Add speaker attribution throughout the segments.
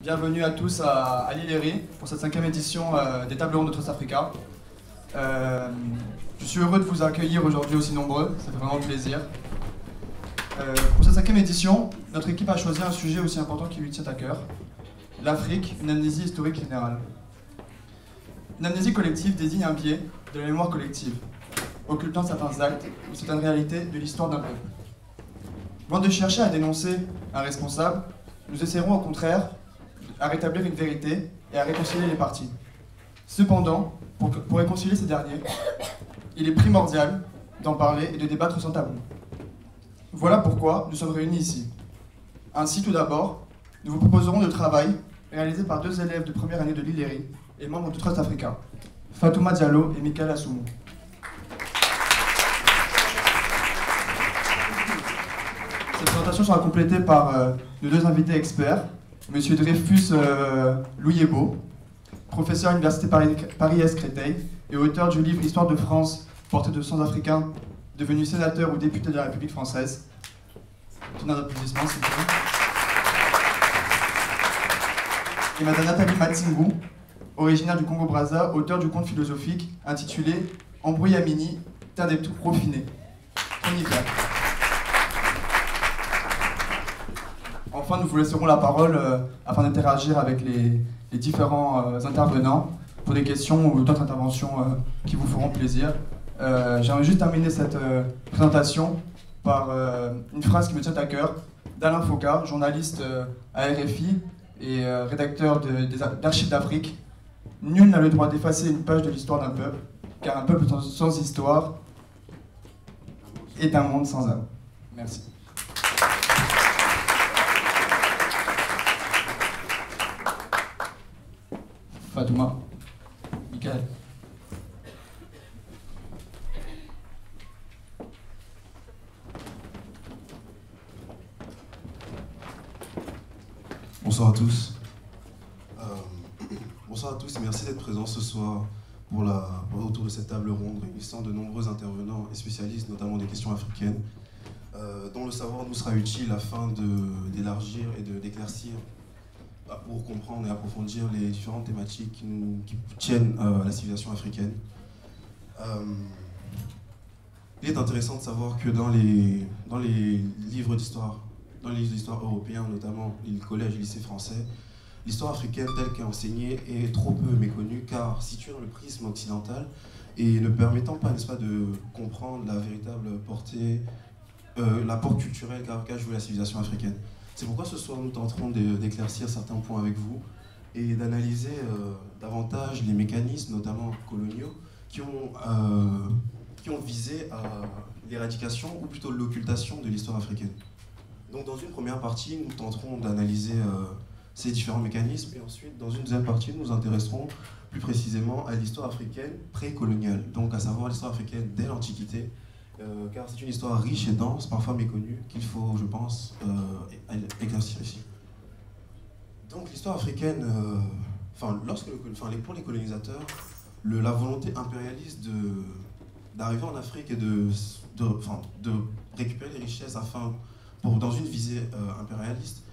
Speaker 1: Bienvenue à tous à l'Îlerie pour cette 5e édition des Tables rondes de Trust Africa. Je suis heureux de vous accueillir aujourd'hui aussi nombreux, ça fait vraiment plaisir. Pour cette 5e édition, notre équipe a choisi un sujet aussi important qui lui tient à cœur, l'Afrique, une amnésie historique générale. Une amnésie collective désigne un biais de la mémoire collective, occultant certains actes ou certaines réalités de l'histoire d'un peuple. Loin de chercher à dénoncer un responsable, nous essaierons au contraire à rétablir une vérité et à réconcilier les parties. Cependant, pour réconcilier ces derniers, il est primordial d'en parler et de débattre sans tabou. Voilà pourquoi nous sommes réunis ici. Ainsi, tout d'abord, nous vous proposerons le travail réalisé par 2 élèves de première année de l'Îlerie et membres de Trust Africa, Fatouma Diallo et Michael Assoumou. Cette présentation sera complétée par nos 2 invités experts, Monsieur Dreyfus Louyebo, professeur à l'Université Paris-Est Créteil et auteur du livre Histoire de France, portrait de 100 Africains devenus sénateurs ou députés de la République française. Tenez un applaudissement, s'il vous plaît. Et Madame Nathalie Matsingou, originaire du Congo-Brazza, auteur du conte philosophique intitulé Embrouille à Mini, terre des tout raffinés. Enfin, nous vous laisserons la parole afin d'interagir avec les différents intervenants pour des questions ou d'autres interventions qui vous feront plaisir. J'aimerais juste terminer cette présentation par une phrase qui me tient à cœur d'Alain Foucault, journaliste à RFI et rédacteur d'Archives d'Afrique. Nul n'a le droit d'effacer une page de l'histoire d'un peuple, car un peuple sans histoire est un monde sans âme. Merci. Fatouma, Michael.
Speaker 2: Bonsoir à tous. Bonsoir à tous et merci d'être présents ce soir autour de cette table ronde réunissant de nombreux intervenants et spécialistes, notamment des questions africaines, dont le savoir nous sera utile afin d'élargir et d'éclaircir pour comprendre et approfondir les différentes thématiques qui tiennent à la civilisation africaine. Il est intéressant de savoir que dans les livres d'histoire, européens, notamment les collèges et lycées français, l'histoire africaine telle qu'elle est enseignée est trop peu méconnue, car située dans le prisme occidental et ne permettant pas, n'est-ce pas, de comprendre la véritable portée, l'apport culturel qu'a joué la civilisation africaine. C'est pourquoi ce soir nous tenterons d'éclaircir certains points avec vous et d'analyser davantage les mécanismes, notamment coloniaux, qui ont visé à l'éradication ou plutôt l'occultation de l'histoire africaine. Donc dans une première partie, nous tenterons d'analyser ces différents mécanismes et ensuite, dans une deuxième partie, nous nous intéresserons plus précisément à l'histoire africaine précoloniale, donc à savoir l'histoire africaine dès l'Antiquité, car c'est une histoire riche et dense, parfois méconnue, qu'il faut, je pense, éclaircir ici. Donc l'histoire africaine, pour les colonisateurs, la volonté impérialiste d'arriver en Afrique et de récupérer les richesses dans une visée impérialiste,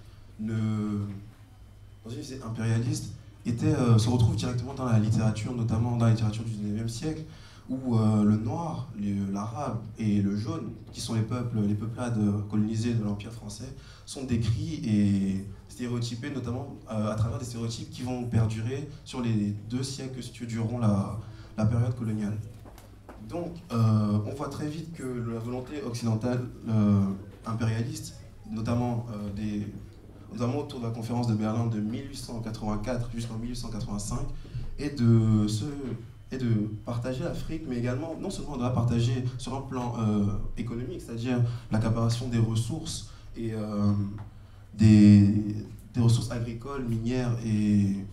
Speaker 2: se retrouve directement dans la littérature, notamment dans la littérature du 19e siècle, où le noir, l'arabe et le jaune, qui sont les peuplades colonisées de l'Empire français, sont décrits et stéréotypés, notamment à travers des stéréotypes qui vont perdurer sur les 2 siècles que durant la période coloniale. Donc, on voit très vite que la volonté occidentale impérialiste, notamment autour de la conférence de Berlin de 1884 jusqu'en 1885, est de partager l'Afrique, mais également, non seulement de la partager sur un plan économique, c'est-à-dire l'accaparation des ressources et des ressources agricoles, minières et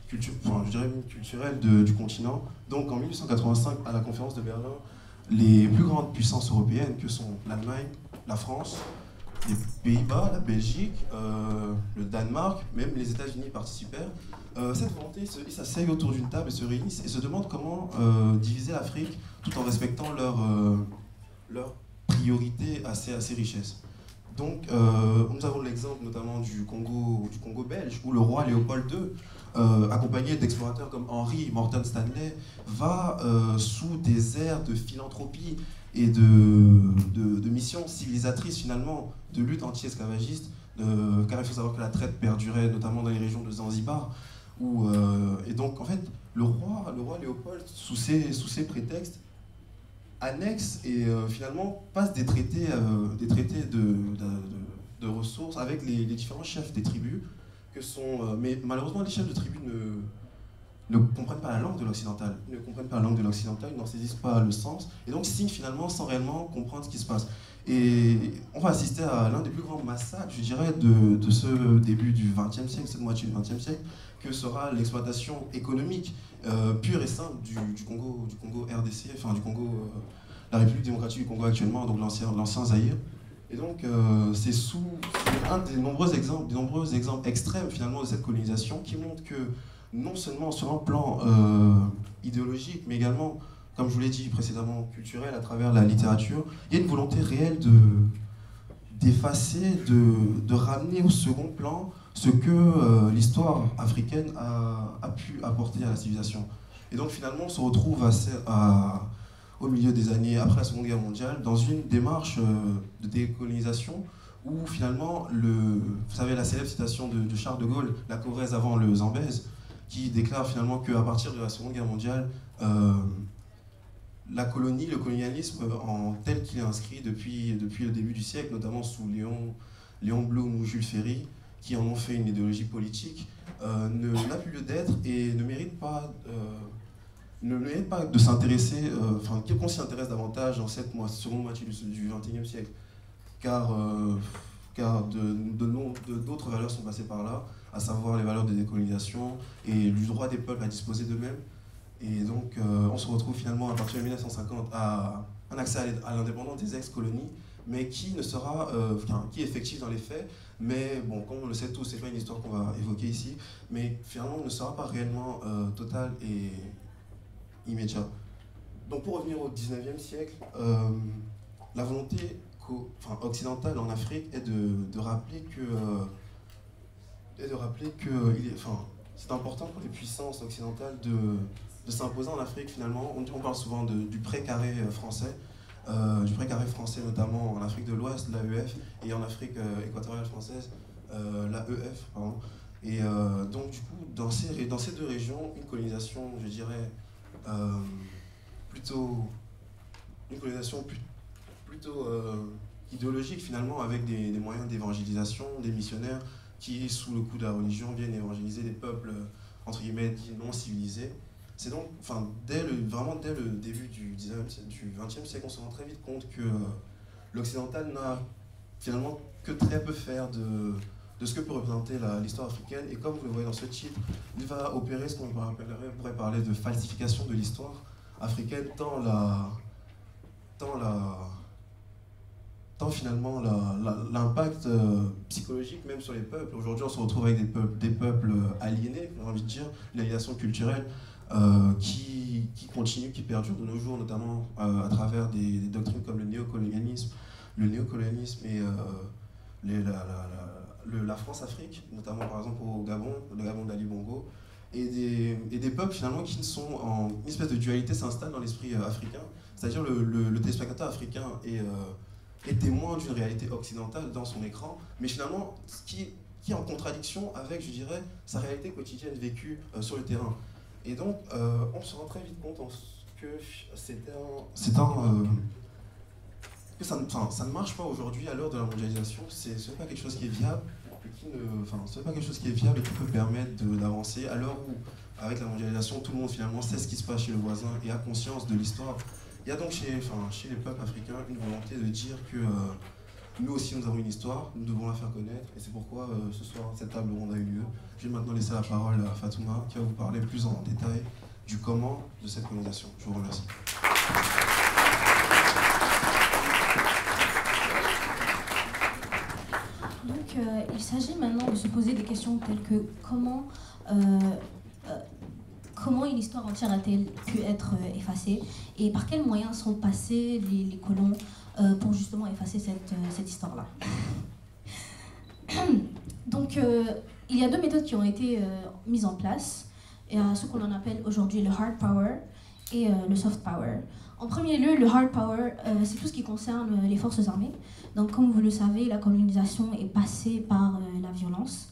Speaker 2: culturelles du continent. Donc en 1885, à la conférence de Berlin, les plus grandes puissances européennes que sont l'Allemagne, la France, les Pays-Bas, la Belgique, le Danemark, même les États-Unis participèrent. Cette volonté, ils s'asseyent autour d'une table et se réunissent et se demandent comment diviser l'Afrique tout en respectant leurs priorités à ces richesses. Donc, nous avons l'exemple notamment du Congo belge, où le roi Léopold II, accompagné d'explorateurs comme Henry Morton Stanley, va sous des airs de philanthropie et de mission civilisatrice finalement, de lutte anti-esclavagiste, car il faut savoir que la traite perdurait notamment dans les régions de Zanzibar, et donc en fait le roi Léopold, sous ces prétextes, annexe et finalement passe des traités de ressources avec les différents chefs des tribus, mais malheureusement les chefs de tribus ne comprennent pas la langue de l'occidental, ils n'en saisissent pas le sens, et donc signent finalement sans réellement comprendre ce qui se passe. Et on va assister à l'un des plus grands massacres, je dirais, de ce début du XXe siècle, cette moitié du XXe siècle, que sera l'exploitation économique pure et simple du Congo RDC, enfin du Congo, la République démocratique du Congo actuellement, donc l'ancien Zaïre. Et donc c'est un des nombreux exemples extrêmes finalement de cette colonisation qui montre que non seulement sur un plan idéologique, mais également, comme je vous l'ai dit précédemment, culturel, à travers la littérature, il y a une volonté réelle d'effacer, de ramener au second plan ce que l'histoire africaine a pu apporter à la civilisation. Et donc finalement, on se retrouve au milieu des années après la Seconde Guerre mondiale dans une démarche de décolonisation où finalement, vous savez la célèbre citation de Charles de Gaulle, la Corrèze avant le Zambèze, qui déclare finalement qu'à partir de la Seconde Guerre mondiale, la colonie, le colonialisme en tel qu'il est inscrit depuis le début du siècle, notamment sous Léon Blum ou Jules Ferry, qui en ont fait une idéologie politique, n'a plus lieu d'être et ne mérite pas de s'intéresser, qu'on s'y intéresse davantage dans cette seconde moitié du XXIe siècle, car d'autres valeurs sont passées par là, à savoir les valeurs de décolonisation et du droit des peuples à disposer d'eux-mêmes. Et donc, on se retrouve finalement à partir de 1950 à un accès à l'indépendance des ex-colonies, mais qui est effectif dans les faits, mais bon, comme on le sait tous, c'est pas une histoire qu'on va évoquer ici, mais finalement ne sera pas réellement total et immédiat. Donc pour revenir au 19e siècle, la volonté occidentale en Afrique est de rappeler que c'est important pour les puissances occidentales de s'imposer en Afrique finalement. On parle souvent du pré-carré français, notamment en Afrique de l'Ouest, l'AEF, et en Afrique équatoriale française, l'AEF, pardon. Et donc du coup, dans ces deux régions, une colonisation, je dirais, plutôt idéologique finalement, avec des moyens d'évangélisation, des missionnaires qui, sous le coup de la religion, viennent évangéliser des peuples entre guillemets dits non civilisés. C'est donc, vraiment dès le début du XXe siècle, on se rend très vite compte que l'occidental n'a finalement que très peu faire de ce que peut représenter l'histoire africaine. Et comme vous le voyez dans ce titre, il va opérer ce qu'on pourrait parler de falsification de l'histoire africaine, tant finalement l'impact psychologique même sur les peuples. Aujourd'hui, on se retrouve avec des peuples aliénés, j'ai envie de dire, l'aliénation culturelle qui continue, qui perdure de nos jours, notamment à travers des doctrines comme le néocolonialisme et la France-Afrique, notamment par exemple au Gabon, le Gabon d'Ali Bongo, et des peuples finalement qui sont en une espèce de dualité s'installe dans l'esprit africain, c'est-à-dire le téléspectateur africain est témoin d'une réalité occidentale dans son écran, mais finalement qui est en contradiction avec, je dirais, sa réalité quotidienne vécue sur le terrain. Et donc on se rend très vite compte que ça ne marche pas aujourd'hui à l'heure de la mondialisation. Ce n'est pas quelque chose qui est viable, et qui peut permettre d'avancer à l'heure où, avec la mondialisation, tout le monde finalement sait ce qui se passe chez le voisin et a conscience de l'histoire. Il y a donc chez les peuples africains une volonté de dire que nous aussi nous avons une histoire, nous devons la faire connaître, et c'est pourquoi ce soir cette table ronde a eu lieu. Je vais maintenant laisser la parole à Fatouma qui va vous parler plus en détail du comment de cette colonisation. Je vous remercie.
Speaker 3: Donc il s'agit maintenant de se poser des questions telles que comment une histoire entière a-t-elle pu être effacée et par quels moyens sont passés les colons pour justement effacer cette histoire-là. Donc, il y a deux méthodes qui ont été mises en place. Il y a ce qu'on en appelle aujourd'hui le hard power et le soft power. En premier lieu, le hard power, c'est tout ce qui concerne les forces armées. Donc, comme vous le savez, la colonisation est passée par la violence,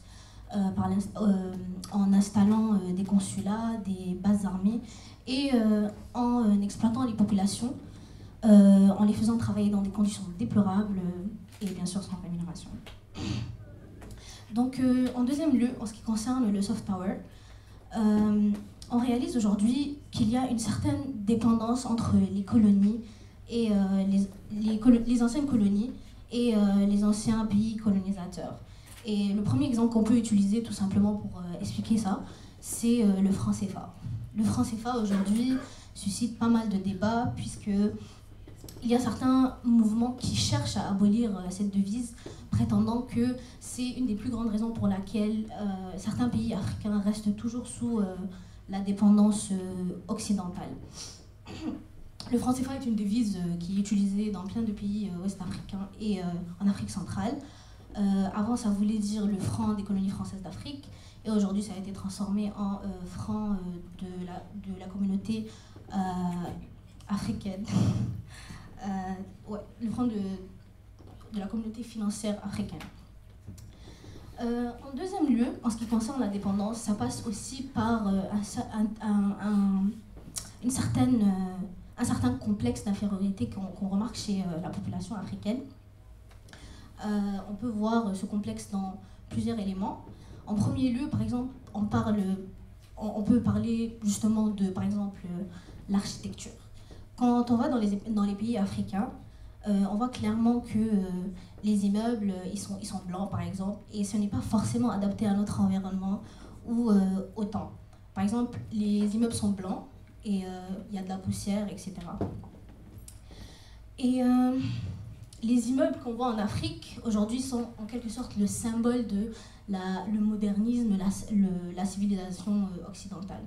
Speaker 3: en installant des consulats, des bases armées et en exploitant les populations, en les faisant travailler dans des conditions déplorables et bien sûr sans rémunération. Donc, en deuxième lieu, en ce qui concerne le soft power, on réalise aujourd'hui qu'il y a une certaine dépendance entre les colonies et les anciennes colonies et les anciens pays colonisateurs. Et le premier exemple qu'on peut utiliser tout simplement pour expliquer ça, c'est le franc CFA. Le franc CFA aujourd'hui suscite pas mal de débats puisque il y a certains mouvements qui cherchent à abolir cette devise, prétendant que c'est une des plus grandes raisons pour laquelle certains pays africains restent toujours sous la dépendance occidentale. Le franc CFA est une devise qui est utilisée dans plein de pays ouest-africains et en Afrique centrale. Avant, ça voulait dire le franc des colonies françaises d'Afrique, et aujourd'hui, ça a été transformé en franc de la communauté africaine. Le franc de la communauté financière africaine. En deuxième lieu, en ce qui concerne la dépendance, ça passe aussi par un certain complexe d'infériorité qu'on remarque chez la population africaine. On peut voir ce complexe dans plusieurs éléments. En premier lieu, par exemple, on peut parler justement de, par exemple, l'architecture. Quand on va dans les pays africains, on voit clairement que les immeubles, ils sont blancs, par exemple, et ce n'est pas forcément adapté à notre environnement ou au temps. Par exemple, les immeubles sont blancs et il y a de la poussière, etc. Et les immeubles qu'on voit en Afrique, aujourd'hui, sont en quelque sorte le symbole de le modernisme, la civilisation occidentale.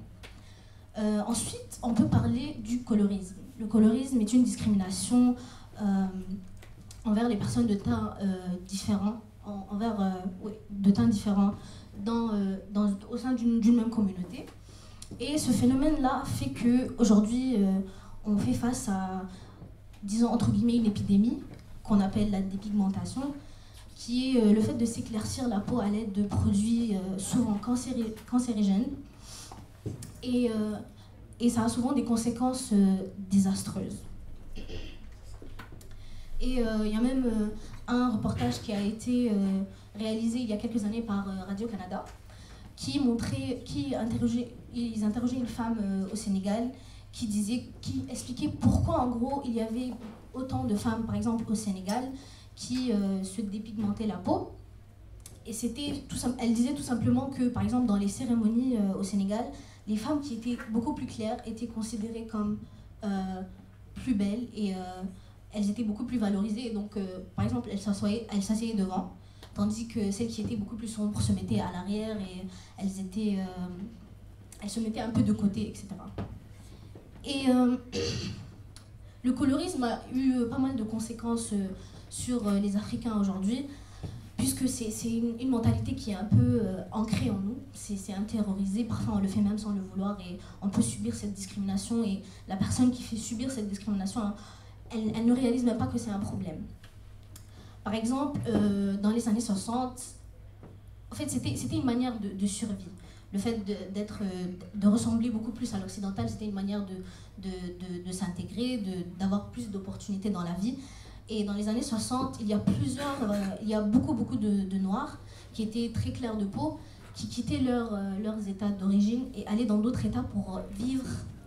Speaker 3: Ensuite, on peut parler du colorisme. Le colorisme est une discrimination envers les personnes de teint différents, au sein d'une même communauté. Et ce phénomène-là fait qu'aujourd'hui, on fait face à, disons, entre guillemets, une épidémie qu'on appelle la dépigmentation, qui est le fait de s'éclaircir la peau à l'aide de produits souvent cancérigènes. Et ça a souvent des conséquences désastreuses. Et il y a même un reportage qui a été réalisé il y a quelques années par Radio-Canada qui interrogeait une femme au Sénégal qui expliquait pourquoi en gros il y avait autant de femmes, par exemple au Sénégal, qui se dépigmentaient la peau. Et elle disait tout simplement que, par exemple, dans les cérémonies au Sénégal, les femmes qui étaient beaucoup plus claires étaient considérées comme plus belles et elles étaient beaucoup plus valorisées. Et donc, par exemple, elles s'asseyaient devant, tandis que celles qui étaient beaucoup plus sombres se mettaient à l'arrière et elles se mettaient un peu de côté, etc. Et le colorisme a eu pas mal de conséquences sur les Africains aujourd'hui, puisque c'est une mentalité qui est un peu ancrée en nous, c'est intériorisé, parfois on le fait même sans le vouloir et on peut subir cette discrimination et la personne qui fait subir cette discrimination, elle ne réalise même pas que c'est un problème. Par exemple, dans les années 60, en fait c'était une manière de survie. Le fait de ressembler beaucoup plus à l'occidental, c'était une manière de s'intégrer, d'avoir plus d'opportunités dans la vie. Et dans les années 60, il y a beaucoup de Noirs qui étaient très clairs de peau, qui quittaient leurs états d'origine et allaient dans d'autres états pour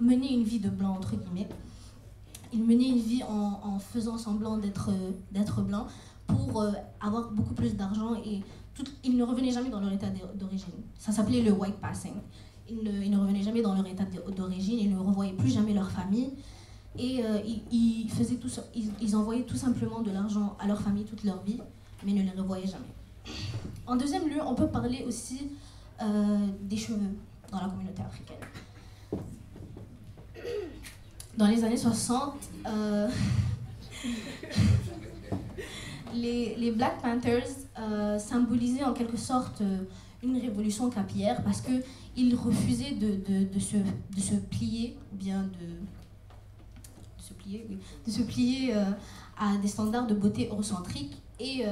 Speaker 3: mener une vie de blanc, entre guillemets. Ils menaient une vie en faisant semblant d'être blanc pour avoir beaucoup plus d'argent et ils ne revenaient jamais dans leur état d'origine. Ça s'appelait le white passing. Ils ne revenaient jamais dans leur état d'origine, ils ne revoyaient plus jamais leur famille. Et ils envoyaient tout simplement de l'argent à leur famille toute leur vie, mais ne les revoyaient jamais. En deuxième lieu, on peut parler aussi des cheveux dans la communauté africaine. Dans les années 60, les Black Panthers symbolisaient en quelque sorte une révolution capillaire parce qu'ils refusaient de se plier, ou bien de se plier à des standards de beauté eurocentriques et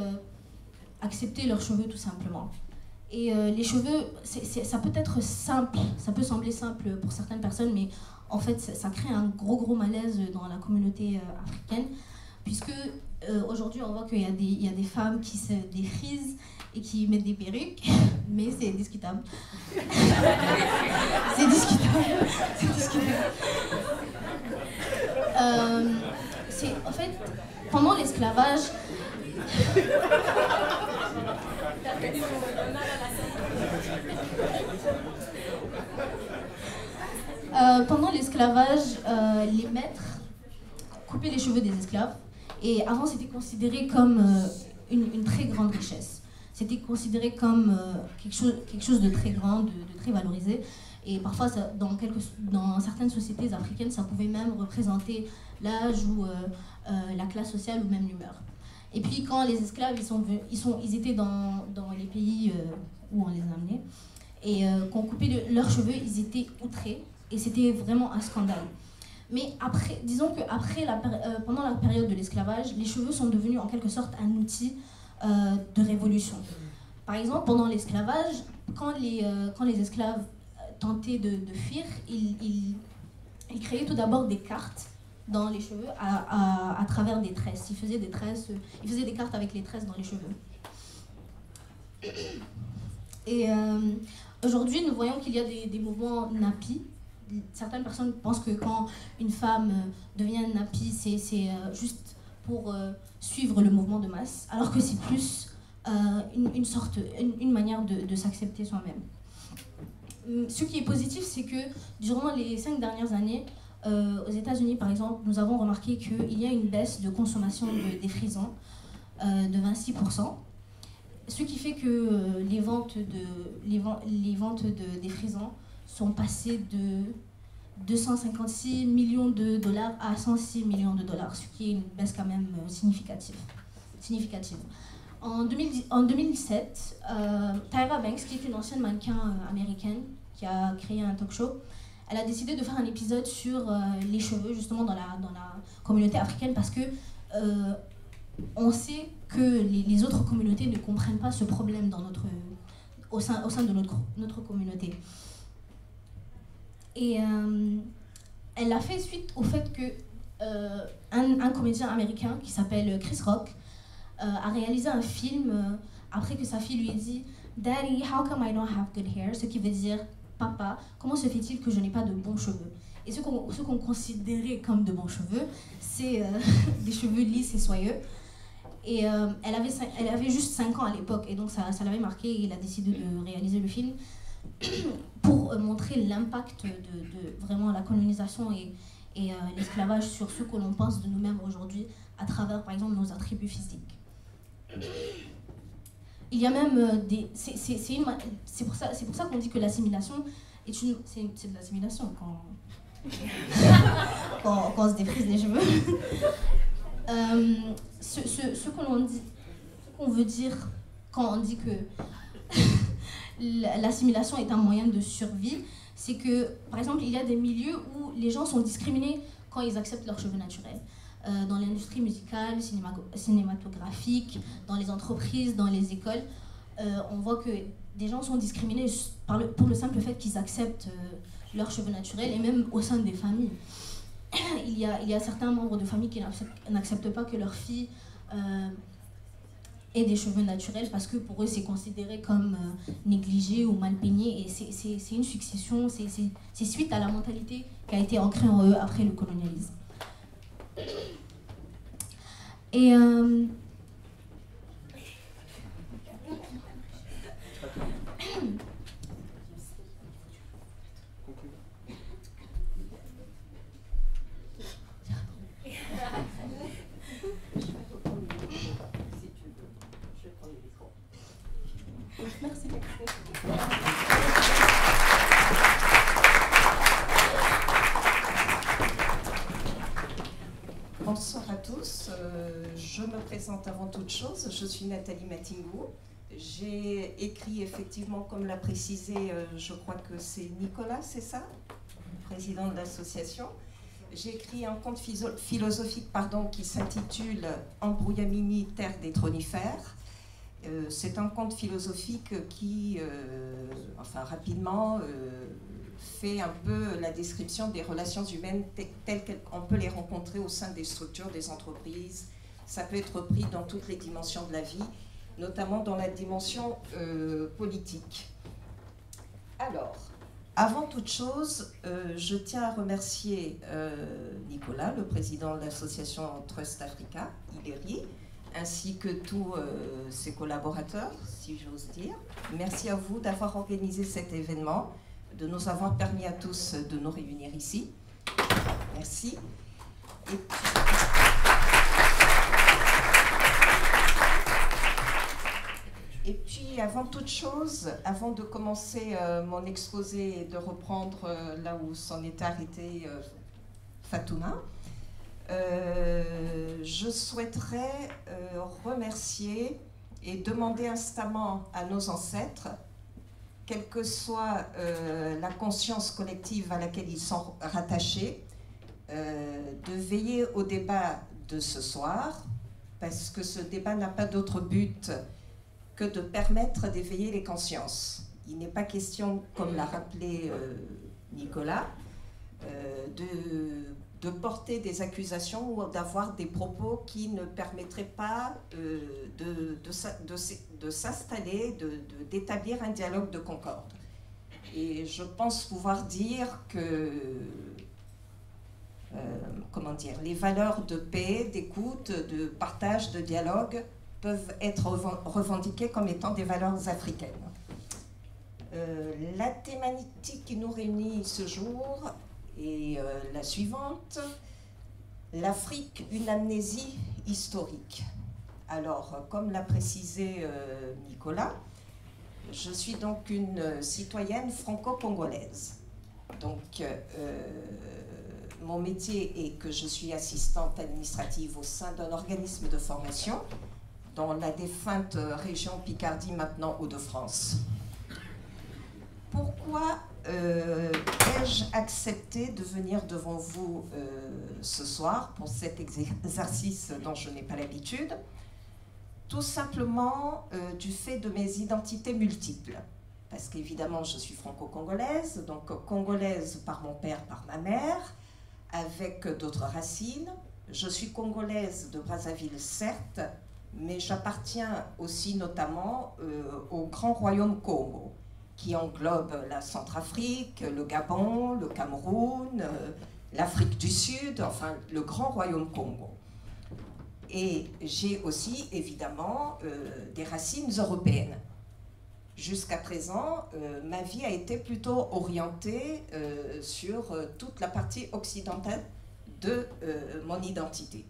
Speaker 3: accepter leurs cheveux tout simplement. Et les cheveux, ça peut être simple, ça peut sembler simple pour certaines personnes, mais en fait ça crée un gros malaise dans la communauté africaine, puisque aujourd'hui on voit qu'il y a des femmes qui se défrisent et qui mettent des perruques, mais c'est discutable. C'est discutable. En fait, pendant l'esclavage, les maîtres coupaient les cheveux des esclaves, et avant c'était considéré comme une très grande richesse. C'était considéré comme quelque chose de très grand, de très valorisé. Et parfois, dans certaines sociétés africaines, ça pouvait même représenter l'âge ou la classe sociale ou même l'humeur. Et puis quand les esclaves ils étaient dans les pays où on les amenait, et qu'on coupait leurs cheveux, ils étaient outrés, et c'était vraiment un scandale. Mais après, disons que pendant la période de l'esclavage, les cheveux sont devenus en quelque sorte un outil de révolution. Par exemple, pendant l'esclavage, quand les esclaves tentaient de fuir, ils créaient tout d'abord des cartes dans les cheveux à travers des tresses. Ils faisaient des cartes avec les tresses dans les cheveux. Et aujourd'hui, nous voyons qu'il y a des mouvements nappies. Certaines personnes pensent que quand une femme devient nappie, c'est juste pour suivre le mouvement de masse, alors que c'est plus une manière de s'accepter soi-même. Ce qui est positif, c'est que durant les 5 dernières années, aux États-Unis par exemple, nous avons remarqué qu'il y a une baisse de consommation de défrisants de 26%, ce qui fait que les ventes de défrisants sont passées de 256 millions de dollars à 106 millions de dollars, ce qui est une baisse quand même significative. En 2007, Tyra Banks, qui est une ancienne mannequin américaine, qui a créé un talk show, elle a décidé de faire un épisode sur les cheveux, justement dans la communauté africaine, parce que on sait que les autres communautés ne comprennent pas ce problème au sein de notre communauté. Et elle l'a fait suite au fait que un comédien américain qui s'appelle Chris Rock a réalisé un film après que sa fille lui ait dit « Daddy, how come I don't have good hair ?» Ce qui veut dire « Papa, comment se fait-il que je n'ai pas de bons cheveux ?» Et ce qu'on considérait comme de bons cheveux, c'est des cheveux lisses et soyeux. Et elle avait juste 5 ans à l'époque, et donc ça l'avait marqué, et il a décidé de réaliser le film pour montrer l'impact de vraiment la colonisation et l'esclavage sur ce que l'on pense de nous-mêmes aujourd'hui à travers, par exemple, nos attributs physiques. Il y a même c'est pour ça qu'on dit que l'assimilation c'est de l'assimilation quand on se défrise les cheveux. Ce qu'on veut dire quand on dit que l'assimilation est un moyen de survie, c'est que, par exemple, il y a des milieux où les gens sont discriminés quand ils acceptent leurs cheveux naturels. Dans l'industrie musicale, cinématographique, dans les entreprises, dans les écoles, on voit que des gens sont discriminés pour le simple fait qu'ils acceptent leurs cheveux naturels, et même au sein des familles. Il y a certains membres de famille qui n'acceptent pas que leur fille ait des cheveux naturels parce que pour eux c'est considéré comme négligé ou mal peigné, et c'est une succession, c'est suite à la mentalité qui a été ancrée en eux après le colonialisme. Et merci beaucoup.
Speaker 4: Bonsoir à tous, je me présente présente avant toute chose. Je suis Nathalie Matingou. J'ai écrit effectivement, comme l'a précisé, je crois que c'est Nicolas, c'est ça, président de l'association. J'ai écrit un conte philosophique qui s'intitule Embrouillamini, terre des tronifères. C'est un conte philosophique qui, rapidement, fait un peu la description des relations humaines telles qu'on peut les rencontrer au sein des structures, des entreprises. Ça peut être pris dans toutes les dimensions de la vie, notamment dans la dimension politique. Alors, avant toute chose, je tiens à remercier Nicolas, le président de l'association Trust Africa, ILERI, ainsi que tous ses collaborateurs, si j'ose dire. Merci à vous d'avoir organisé cet événement, de nous avoir permis à tous de nous réunir ici. Merci. Et puis, avant toute chose, avant de commencer mon exposé et de reprendre là où s'en est arrêté Fatouma, je souhaiterais remercier et demander instamment à nos ancêtres, quelle que soit la conscience collective à laquelle ils sont rattachés, de veiller au débat de ce soir, parce que ce débat n'a pas d'autre but que de permettre d'éveiller les consciences. Il n'est pas question, comme l'a rappelé Nicolas, de porter des accusations ou d'avoir des propos qui ne permettraient pas de s'installer, d'établir un dialogue de concorde. Et je pense pouvoir dire que les valeurs de paix, d'écoute, de partage, de dialogue peuvent être revendiquées comme étant des valeurs africaines. La thématique qui nous réunit ce jour est la suivante: l'Afrique, une amnésie historique. Alors, comme l'a précisé Nicolas, je suis donc une citoyenne franco-congolaise. Donc, mon métier est que je suis assistante administrative au sein d'un organisme de formation dans la défunte région Picardie, maintenant Hauts-de-France. Pourquoi ai-je accepté de venir devant vous ce soir pour cet exercice dont je n'ai pas l'habitude? Tout simplement du fait de mes identités multiples. Parce qu'évidemment, je suis franco-congolaise, donc congolaise par mon père, par ma mère, avec d'autres racines. Je suis congolaise de Brazzaville, certes, mais j'appartiens aussi notamment au Grand Royaume Congo, qui englobe la Centrafrique, le Gabon, le Cameroun, l'Afrique du Sud, enfin le Grand Royaume Congo. Et j'ai aussi évidemment des racines européennes. Jusqu'à présent, ma vie a été plutôt orientée sur toute la partie occidentale de mon identité.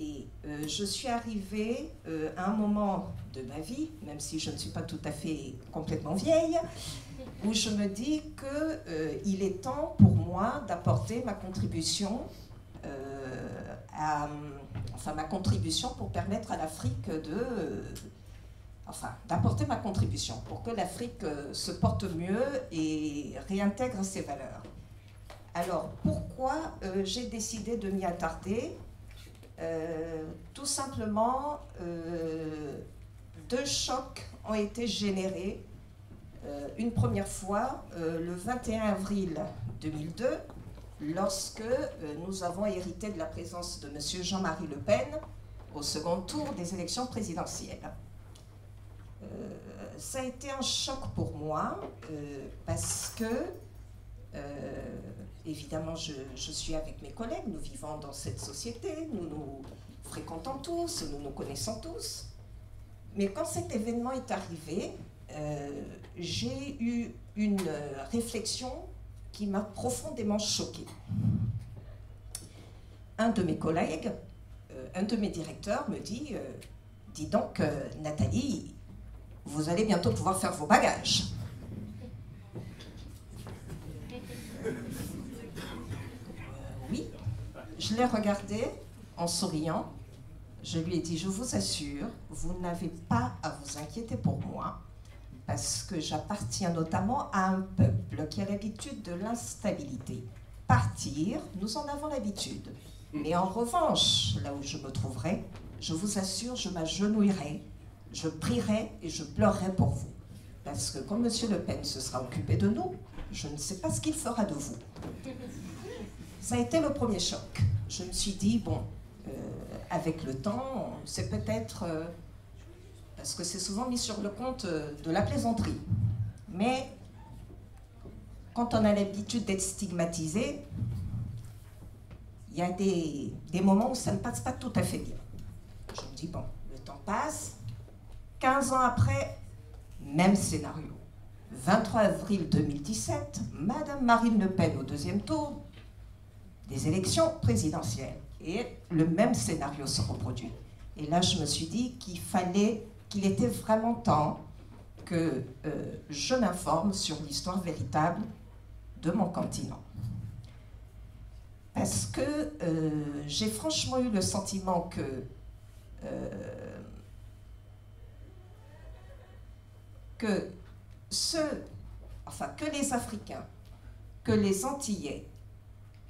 Speaker 4: Et je suis arrivée à un moment de ma vie, même si je ne suis pas tout à fait complètement vieille, où je me dis qu'il est temps pour moi d'apporter ma contribution, ma contribution pour permettre à l'Afrique d'apporter ma contribution pour que l'Afrique se porte mieux et réintègre ses valeurs. Alors, pourquoi j'ai décidé de m'y attarder? Tout simplement, deux chocs ont été générés. Une première fois, le 21 avril 2002, lorsque nous avons hérité de la présence de M. Jean-Marie Le Pen au second tour des élections présidentielles. Ça a été un choc pour moi, parce que évidemment, je suis avec mes collègues, nous vivons dans cette société, nous nous fréquentons tous, nous nous connaissons tous. Mais quand cet événement est arrivé, j'ai eu une réflexion qui m'a profondément choquée. Un de mes collègues, un de mes directeurs me dit « Dis donc, Nathalie, vous allez bientôt pouvoir faire vos bagages. » Oui, je l'ai regardé en souriant. Je lui ai dit, je vous assure, vous n'avez pas à vous inquiéter pour moi, parce que j'appartiens notamment à un peuple qui a l'habitude de l'instabilité. Partir, nous en avons l'habitude. Mais en revanche, là où je me trouverai, je vous assure, je m'agenouillerai, je prierai et je pleurerai pour vous. Parce que comme M. Le Pen se sera occupé de nous, je ne sais pas ce qu'il fera de vous. Ça a été le premier choc. Je me suis dit, bon, avec le temps, c'est peut-être... parce que c'est souvent mis sur le compte de la plaisanterie. Mais quand on a l'habitude d'être stigmatisé, il y a des moments où ça ne passe pas tout à fait bien. Je me dis, bon, le temps passe. 15 ans après, même scénario. 23 avril 2017, Madame Marine Le Pen au deuxième tour des élections présidentielles. Et le même scénario se reproduit. Et là, je me suis dit qu'il était vraiment temps que je m'informe sur l'histoire véritable de mon continent. Parce que j'ai franchement eu le sentiment que les Africains, que les Antillais,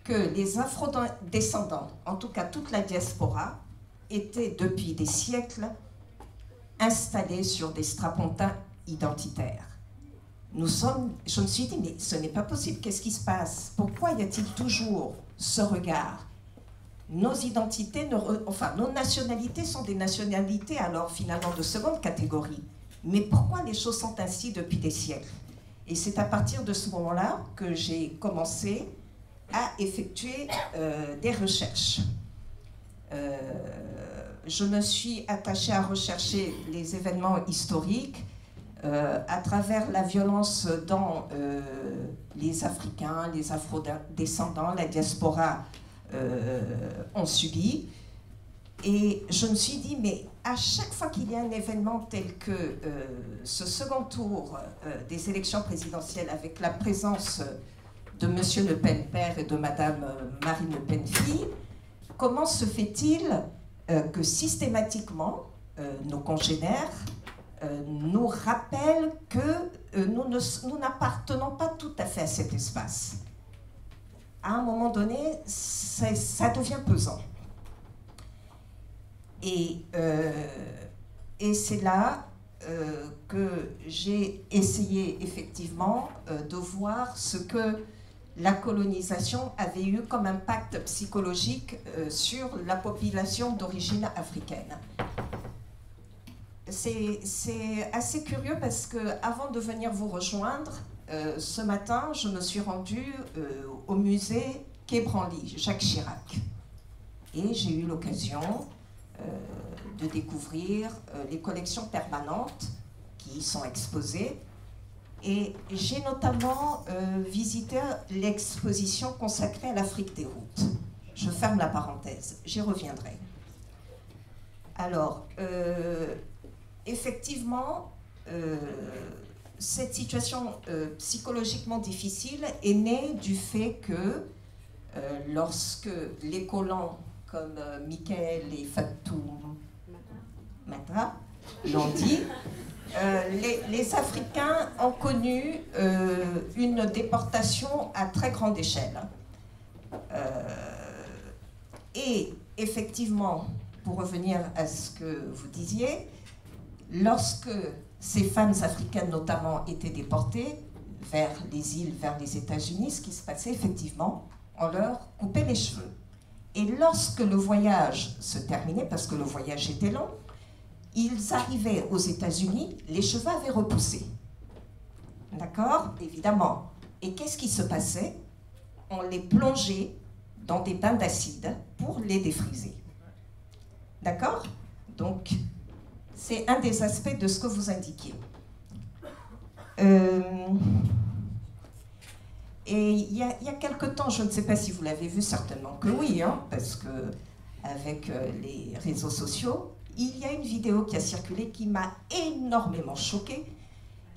Speaker 4: que les Afro-descendants, en tout cas toute la diaspora, étaient depuis des siècles installés sur des strapontins identitaires. Je me suis dit, mais ce n'est pas possible, qu'est-ce qui se passe? Pourquoi y a-t-il toujours ce regard? Nos identités, nos nationalités sont des nationalités alors finalement de seconde catégorie. Mais pourquoi les choses sont ainsi depuis des siècles? Et c'est à partir de ce moment-là que j'ai commencé à effectuer des recherches. Je me suis attachée à rechercher les événements historiques à travers la violence dont les Africains, les Afro-descendants, la diaspora ont subi. Et je me suis dit, mais à chaque fois qu'il y a un événement tel que ce second tour des élections présidentielles avec la présence de M. Le Pen père et de Mme Marine Le Pen fille, comment se fait-il que systématiquement nos congénères nous rappellent que nous n'appartenons pas tout à fait à cet espace? À un moment donné, ça devient pesant. Et c'est là que j'ai essayé effectivement de voir ce que la colonisation avait eu comme impact psychologique sur la population d'origine africaine. C'est assez curieux parce qu'avant de venir vous rejoindre, ce matin, je me suis rendue au musée Quai Branly, Jacques Chirac. Et j'ai eu l'occasion de découvrir les collections permanentes qui y sont exposées. Et j'ai notamment visité l'exposition consacrée à l'Afrique des routes. Je ferme la parenthèse, j'y reviendrai. Alors, effectivement, cette situation psychologiquement difficile est née du fait que lorsque les colons comme Michael et Fatou Mata l'ont dit, les Africains ont connu une déportation à très grande échelle. Et effectivement, pour revenir à ce que vous disiez, lorsque ces femmes africaines notamment étaient déportées vers les îles, vers les États-Unis, ce qui se passait effectivement, on leur coupait les cheveux. Et lorsque le voyage se terminait, parce que le voyage était long, ils arrivaient aux États-Unis, les cheveux avaient repoussé. D'accord? Évidemment. Et qu'est-ce qui se passait? On les plongeait dans des bains d'acide pour les défriser. D'accord? Donc, c'est un des aspects de ce que vous indiquiez. Et il y a quelque temps, je ne sais pas si vous l'avez vu, certainement que oui, hein, parce que avec les réseaux sociaux, il y a une vidéo qui a circulé qui m'a énormément choquée.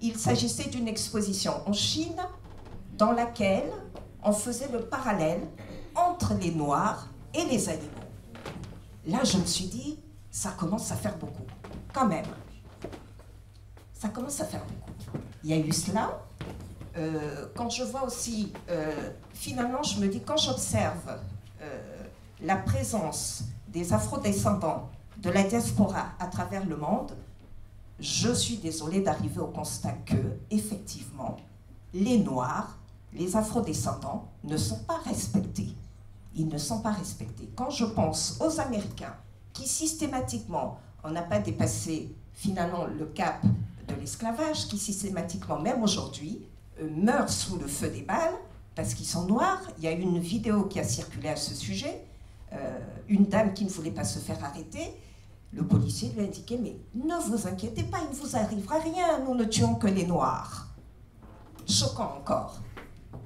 Speaker 4: Il s'agissait d'une exposition en Chine dans laquelle on faisait le parallèle entre les Noirs et les animaux. Là, je me suis dit, ça commence à faire beaucoup, quand même. Ça commence à faire beaucoup. Il y a eu cela. Quand je vois aussi, finalement, je me dis, quand j'observe la présence des afrodescendants de la diaspora à travers le monde, je suis désolée d'arriver au constat que, effectivement, les Noirs, les afrodescendants ne sont pas respectés. Ils ne sont pas respectés. Quand je pense aux Américains, qui systématiquement, on n'a pas dépassé finalement le cap de l'esclavage, qui systématiquement, même aujourd'hui, meurent sous le feu des balles parce qu'ils sont noirs. Il y a eu une vidéo qui a circulé à ce sujet, une dame qui ne voulait pas se faire arrêter. Le policier lui a indiqué, mais ne vous inquiétez pas, il ne vous arrivera rien, nous ne tuons que les noirs. Choquant encore.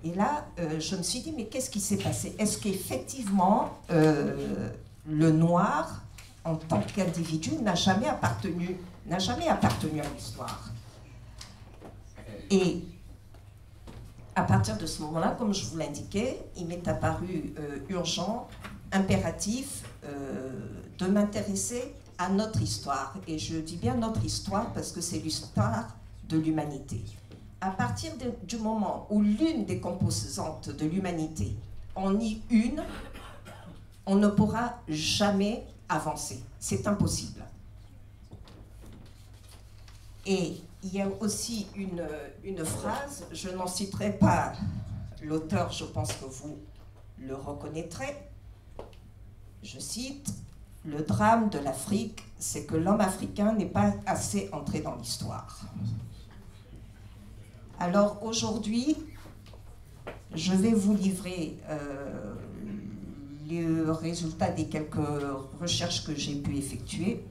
Speaker 4: Et là, je me suis dit, mais qu'est-ce qui s'est passé? Est-ce qu'effectivement, le noir, en tant qu'individu, n'a jamais appartenu à l'histoire? Et à partir de ce moment-là, comme je vous l'indiquais, il m'est apparu urgent, impératif, de m'intéresser à notre histoire. Et je dis bien notre histoire parce que c'est l'histoire de l'humanité. À partir du moment où l'une des composantes de l'humanité en nie une, on ne pourra jamais avancer. C'est impossible. Et il y a aussi une phrase, je n'en citerai pas l'auteur, je pense que vous le reconnaîtrez. Je cite, « Le drame de l'Afrique, c'est que l'homme africain n'est pas assez entré dans l'histoire. » Alors aujourd'hui, je vais vous livrer les résultats des quelques recherches que j'ai pu effectuer.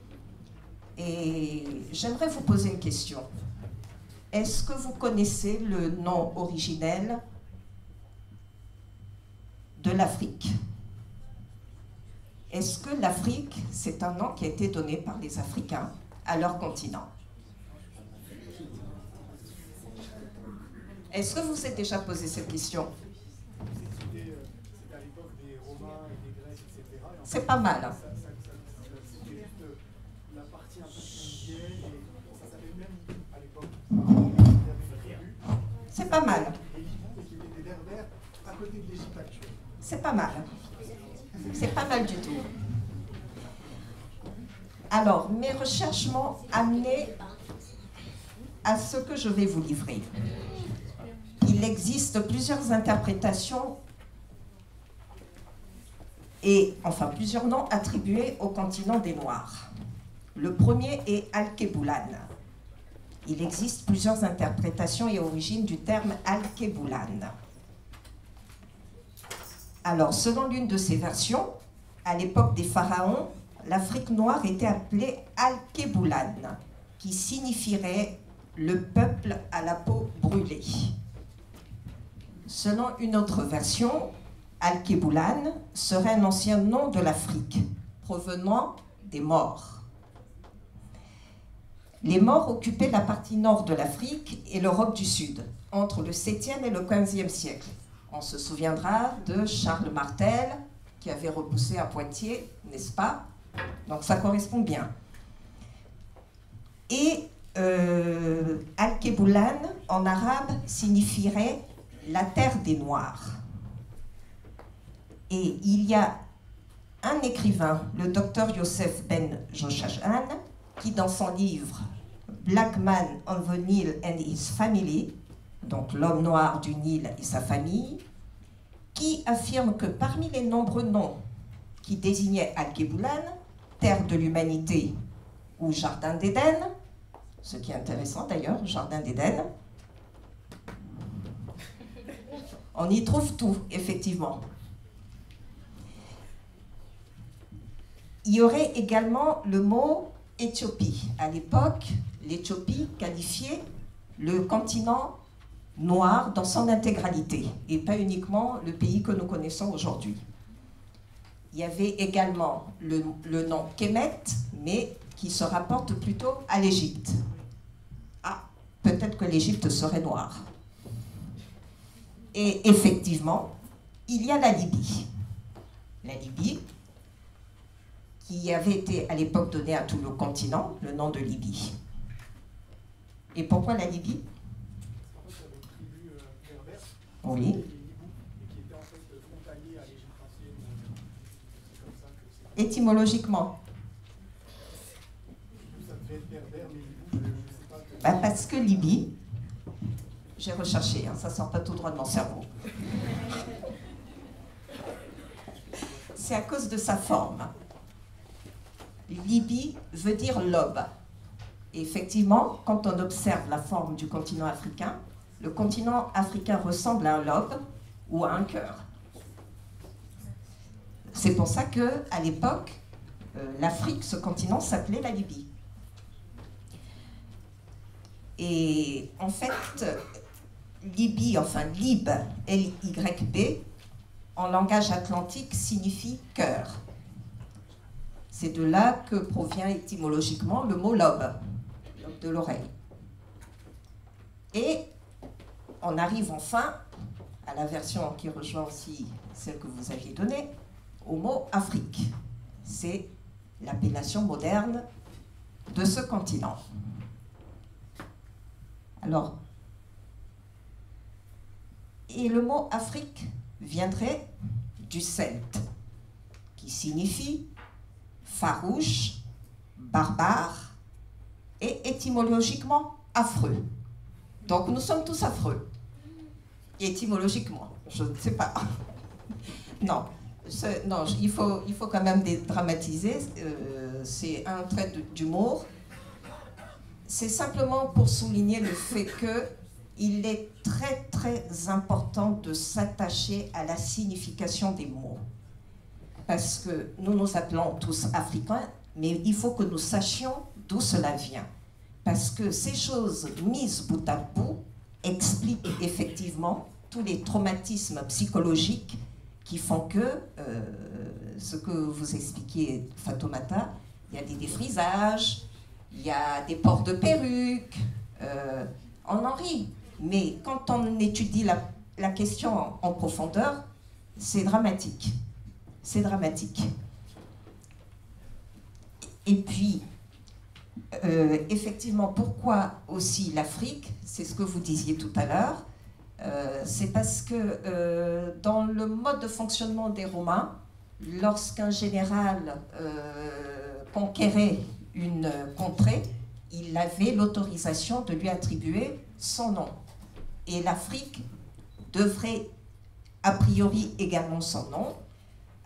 Speaker 4: Et j'aimerais vous poser une question. Est-ce que vous connaissez le nom originel de l'Afrique? Est-ce que l'Afrique, c'est un nom qui a été donné par les Africains à leur continent? Est-ce que vous vous êtes déjà posé cette question? C'est pas mal. C'est pas mal. C'est pas mal. C'est pas mal du tout. Alors, mes recherches m'ont amené à ce que je vais vous livrer. Il existe plusieurs interprétations et, enfin, plusieurs noms attribués au continent des Noirs. Le premier est Al-Keboulan. Il existe plusieurs interprétations et origines du terme Al-Keboulan. Alors, selon l'une de ces versions, à l'époque des pharaons, l'Afrique noire était appelée Al-Keboulan, qui signifierait le peuple à la peau brûlée. Selon une autre version, Al-Keboulan serait un ancien nom de l'Afrique, provenant des Maures. Les Maures occupaient la partie nord de l'Afrique et l'Europe du Sud, entre le 7e et le 15e siècle. On se souviendra de Charles Martel, qui avait repoussé à Poitiers, n'est-ce pas? Donc ça correspond bien. Et Al-Keboulan, en arabe, signifierait la terre des Noirs. Et il y a un écrivain, le docteur Youssef Ben Joshajan, qui dans son livre Black Man on the Nile and his Family, donc l'homme noir du Nil et sa famille, qui affirme que parmi les nombreux noms qui désignaient Al-Keboulan, terre de l'humanité ou jardin d'Éden, ce qui est intéressant d'ailleurs, jardin d'Éden, on y trouve tout, effectivement. Il y aurait également le mot Éthiopie. À l'époque, l'Éthiopie qualifiait le continent noir dans son intégralité, et pas uniquement le pays que nous connaissons aujourd'hui. Il y avait également le nom Kemet, mais qui se rapporte plutôt à l'Égypte. Ah, peut-être que l'Égypte serait noire. Et effectivement, il y a la Libye. La Libye, qui avait été à l'époque donné à tout le continent, le nom de Libye. Et pourquoi la Libye? Oui. Étymologiquement. Parce que Libye, j'ai recherché, hein, ça ne sort pas tout droit de mon cerveau. C'est à cause de sa forme. Libye veut dire lobe. Et effectivement, quand on observe la forme du continent africain, le continent africain ressemble à un lobe ou à un cœur. C'est pour ça qu'à l'époque, l'Afrique, ce continent, s'appelait la Libye. Et en fait, Libye, enfin Lib, L-Y-B, en langage atlantique, signifie cœur. C'est de là que provient étymologiquement le mot lobe, lobe de l'oreille. Et on arrive enfin à la version qui rejoint aussi celle que vous aviez donnée, au mot Afrique. C'est l'appellation moderne de ce continent. Alors, et le mot Afrique viendrait du celte, qui signifie farouche, barbare et étymologiquement affreux. Donc nous sommes tous affreux. Étymologiquement, je ne sais pas. Non, non, il faut quand même dédramatiser. C'est un trait d'humour. C'est simplement pour souligner le fait qu'il est très très important de s'attacher à la signification des mots. Parce que nous nous appelons tous africains, mais il faut que nous sachions d'où cela vient. Parce que ces choses mises bout à bout expliquent effectivement tous les traumatismes psychologiques qui font que, ce que vous expliquiez, Fatoumata, il y a des défrisages, il y a des ports de perruques, on en rit. Mais quand on étudie la question en profondeur, c'est dramatique. C'est dramatique. Et puis, effectivement, pourquoi aussi l'Afrique? C'est ce que vous disiez tout à l'heure. C'est parce que dans le mode de fonctionnement des Romains, lorsqu'un général conquérait une contrée, il avait l'autorisation de lui attribuer son nom. Et l'Afrique devrait a priori également son nom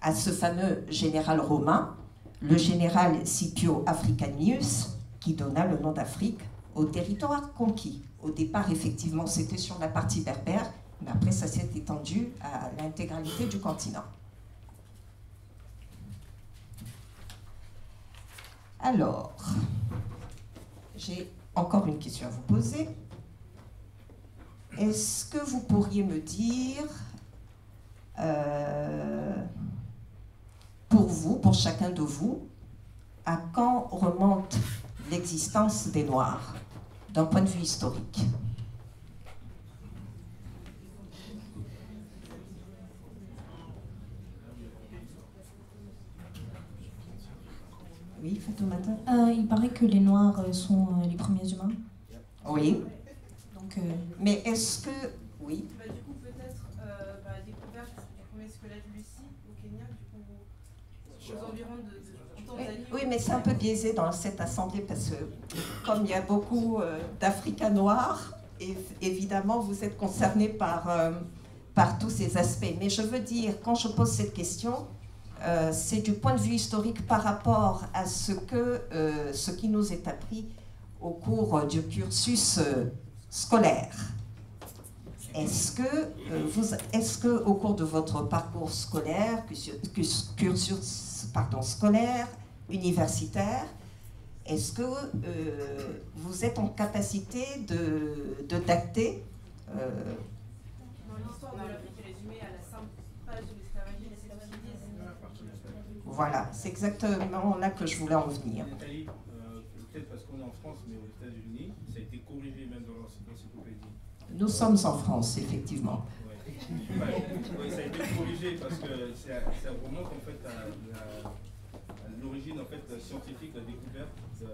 Speaker 4: à ce fameux général romain, le général Scipio Africanius, qui donna le nom d'Afrique au territoire conquis. Au départ, effectivement, c'était sur la partie berbère, mais après, ça s'est étendu à l'intégralité du continent. Alors, j'ai encore une question à vous poser. Est-ce que vous pourriez me dire, pour vous, pour chacun de vous, à quand remonte l'existence des Noirs, d'un point de vue historique? Oui, Fatoumata.
Speaker 3: Il paraît que les Noirs sont les premiers humains.
Speaker 4: Oui.
Speaker 3: Donc,
Speaker 4: mais est-ce que... Oui.
Speaker 5: Du coup, peut-être la découverte du premier squelette Lucie au Kenya, du coup, aux environs de Tanzanie.
Speaker 4: Oui, mais c'est un peu biaisé dans cette assemblée parce que comme il y a beaucoup d'Africains noirs, évidemment, vous êtes concernés par tous ces aspects. Mais je veux dire, quand je pose cette question, c'est du point de vue historique par rapport à ce qui nous est appris au cours du cursus scolaire. Est-ce que au cours de votre parcours scolaire, cursus scolaire, universitaire, est-ce que vous êtes en capacité de dater
Speaker 5: l'histoire de l'Afrique est résumée à la simple page de l'esclavagisme et c'est
Speaker 4: Voilà, c'est exactement là que je voulais en venir.
Speaker 6: En Italie, peut-être parce qu'on est en France, mais aux États-Unis, ça a été corrigé même dans l'encyclopédie.
Speaker 4: Nous sommes en France, effectivement.
Speaker 6: Oui, ça a été corrigé parce que ça remonte en fait à l'origine en fait scientifique, la découverte de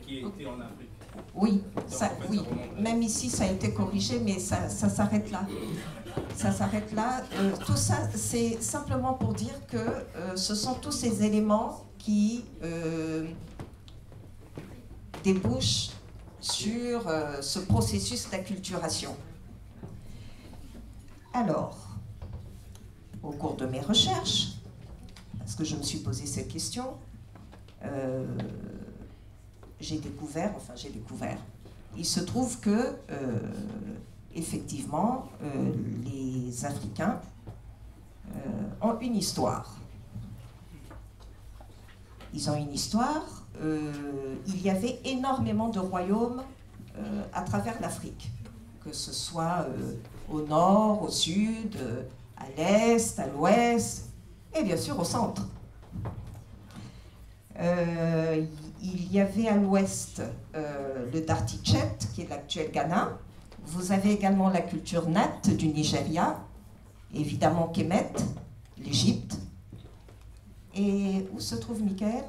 Speaker 6: qui était en Afrique.
Speaker 4: Oui, ça,
Speaker 6: en fait,
Speaker 4: oui. Même ici, ça a été corrigé, mais ça s'arrête là. Ça s'arrête là. Tout ça, c'est simplement pour dire que ce sont tous ces éléments qui débouchent sur ce processus d'acculturation. Alors, au cours de mes recherches, parce que je me suis posé cette question, j'ai découvert, il se trouve que, effectivement, les Africains ont une histoire. Ils ont une histoire. Il y avait énormément de royaumes à travers l'Afrique, que ce soit au nord, au sud, à l'est, à l'ouest, et bien sûr au centre. Il y avait à l'ouest le Dartichet, qui est l'actuel Ghana. Vous avez également la culture Nat du Nigeria, évidemment Kemet, l'Égypte. Et où se trouve Michael?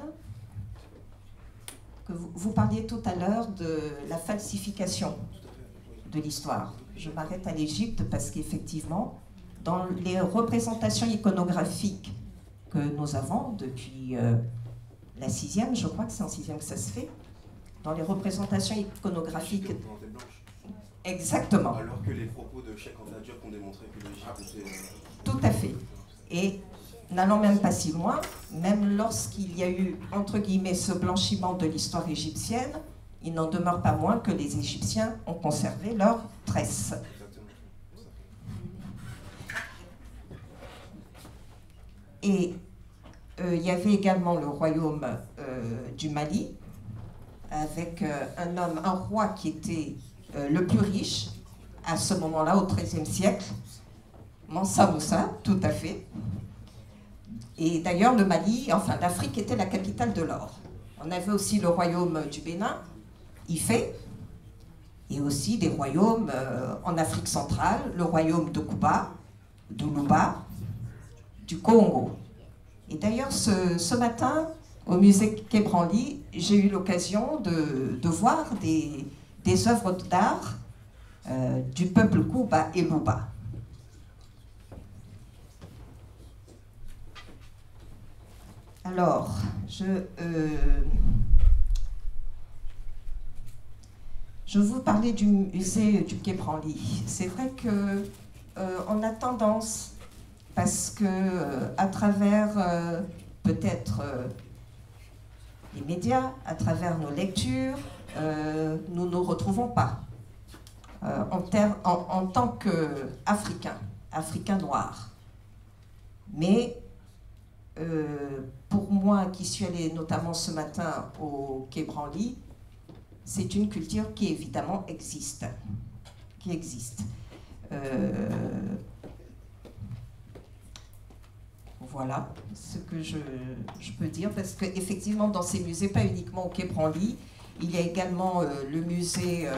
Speaker 4: Que vous parliez tout à l'heure de la falsification de l'histoire. Je m'arrête à l'Égypte parce qu'effectivement, dans les représentations iconographiques que nous avons depuis la 6e, je crois que c'est en 6e que ça se fait, dans les représentations iconographiques. Exactement.
Speaker 2: Alors que les propos de Cheikh Anta Diop ont démontré que l'Égypte était...
Speaker 4: Tout à fait. Et n'allons même pas si loin, même lorsqu'il y a eu, entre guillemets, ce blanchiment de l'histoire égyptienne, il n'en demeure pas moins que les Égyptiens ont conservé leur tresse. Et il y avait également le royaume du Mali, avec un roi qui était le plus riche, à ce moment-là, au XIIIe siècle, Mansa Moussa, tout à fait. Et d'ailleurs, le Mali, enfin l'Afrique était la capitale de l'or. On avait aussi le royaume du Bénin, Ifé, et aussi des royaumes en Afrique centrale, le royaume de Kuba, de Luba, du Congo. Et d'ailleurs, ce matin, au musée Quai Branly, j'ai eu l'occasion de voir des œuvres d'art du peuple Kuba et Luba. Alors, je vous parlais du musée du Quai Branly. C'est vrai que on a tendance, parce que à travers peut-être les médias, à travers nos lectures, nous ne nous retrouvons pas en tant qu'Africains noirs. Mais pour moi, qui suis allée notamment ce matin au Quai Branly, c'est une culture qui évidemment existe. Voilà ce que je peux dire, parce qu'effectivement, dans ces musées, pas uniquement au Quai Branly, il y a également le musée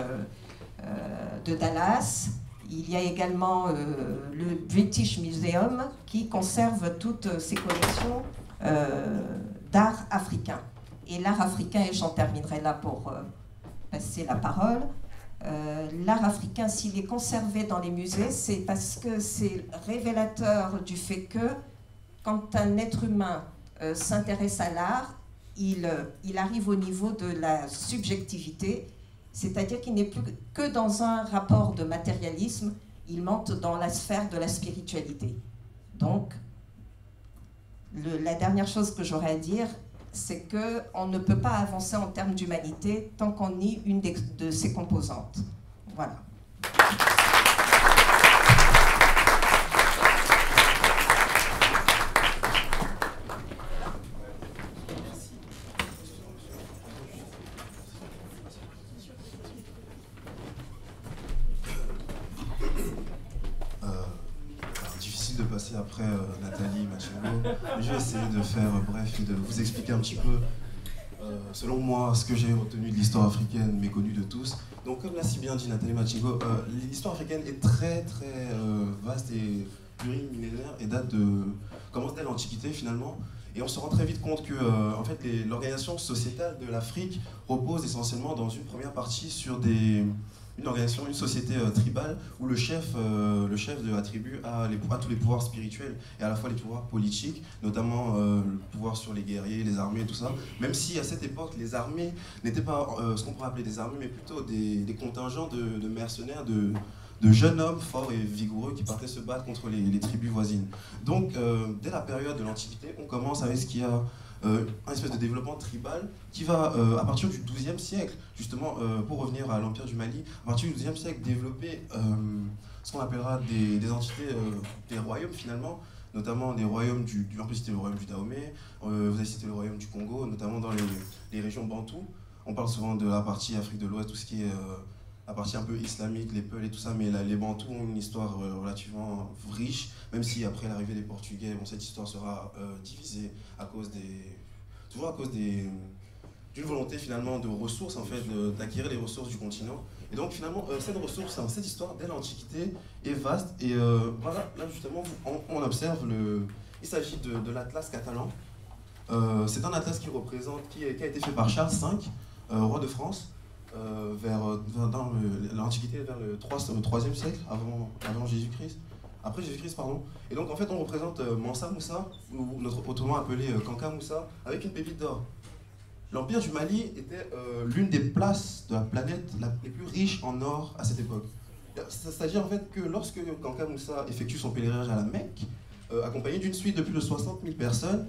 Speaker 4: de Dallas, il y a également le British Museum qui conserve toutes ces collections d'art africain. Et l'art africain, et j'en terminerai là pour passer la parole, l'art africain, s'il est conservé dans les musées, c'est parce que c'est révélateur du fait que quand un être humain s'intéresse à l'art, il arrive au niveau de la subjectivité, c'est-à-dire qu'il n'est plus que dans un rapport de matérialisme, il monte dans la sphère de la spiritualité. Donc, la dernière chose que j'aurais à dire, c'est qu'on ne peut pas avancer en termes d'humanité tant qu'on nie une de ses composantes. Voilà.
Speaker 2: De passer après Nathalie Machingo. Je vais essayer de faire bref et de vous expliquer un petit peu, selon moi, ce que j'ai retenu de l'histoire africaine, méconnue de tous. Donc, comme l'a si bien dit Nathalie Machingo, l'histoire africaine est très très vaste et plurimillénaire et commence dès l'Antiquité finalement. Et on se rend très vite compte que en fait, l'organisation sociétale de l'Afrique repose essentiellement dans une première partie sur une société tribale où le chef de la tribu a tous les pouvoirs spirituels et à la fois les pouvoirs politiques, notamment le pouvoir sur les guerriers, les armées, tout ça. Même si à cette époque, les armées n'étaient pas ce qu'on pourrait appeler des armées, mais plutôt des contingents de mercenaires, de jeunes hommes forts et vigoureux qui partaient se battre contre les tribus voisines. Donc, dès la période de l'Antiquité, on commence avec ce qu'il y a un espèce de développement tribal qui va, à partir du XIIe siècle, justement, pour revenir à l'Empire du Mali, à partir du XIIe siècle, développer ce qu'on appellera des entités, des royaumes finalement, notamment des royaumes on peut citer le royaume du Dahomey, vous avez cité le royaume du Congo, notamment dans les régions bantoues. On parle souvent de la partie Afrique de l'Ouest, tout ce qui est la partie un peu islamique, les Peuls et tout ça, mais les Bantous ont une histoire relativement riche, même si après l'arrivée des Portugais, cette histoire sera divisée à cause d'une volonté finalement de ressources, en fait, d'acquérir les ressources du continent. Et donc finalement, cette histoire dès l'Antiquité est vaste, et voilà, là justement, on observe, il s'agit de l'Atlas catalan. C'est un atlas qui a été fait par Charles V, roi de France, dans l'Antiquité, vers le 3e siècle, avant Jésus-Christ, après Jésus-Christ, pardon. Et donc en fait on représente Mansa Moussa, ou notre autrement appelé Kanka Moussa, avec une pépite d'or. L'Empire du Mali était l'une des places de la planète les plus riches en or à cette époque. C'est-à-dire en fait que lorsque Kanka Moussa effectue son pèlerinage à la Mecque, accompagné d'une suite de plus de 60 000 personnes,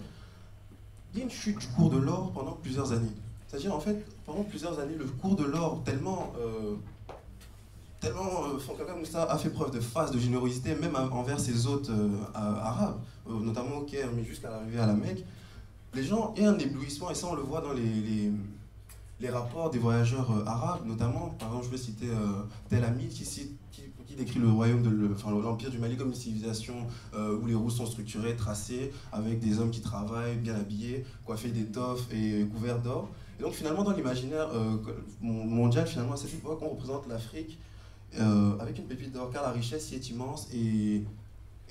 Speaker 2: il y a une chute du cours de l'or pendant plusieurs années. C'est-à-dire, en fait, pendant plusieurs années, le cours de l'or, tellement Kanka Moussa a fait preuve de face, de générosité, même envers ses hôtes arabes, notamment au Caire, mais jusqu'à l'arrivée à la Mecque. Les gens ont un éblouissement, et ça on le voit dans les rapports des voyageurs arabes, notamment, par exemple, je peux citer Tel Hamid, qui décrit le royaume l'Empire du Mali comme une civilisation où les routes sont structurées, tracées, avec des hommes qui travaillent, bien habillés, coiffés d'étoffes et couverts d'or. Et donc finalement dans l'imaginaire mondial, finalement à cette époque, on représente l'Afrique avec une pépite d'or, car la richesse y est immense et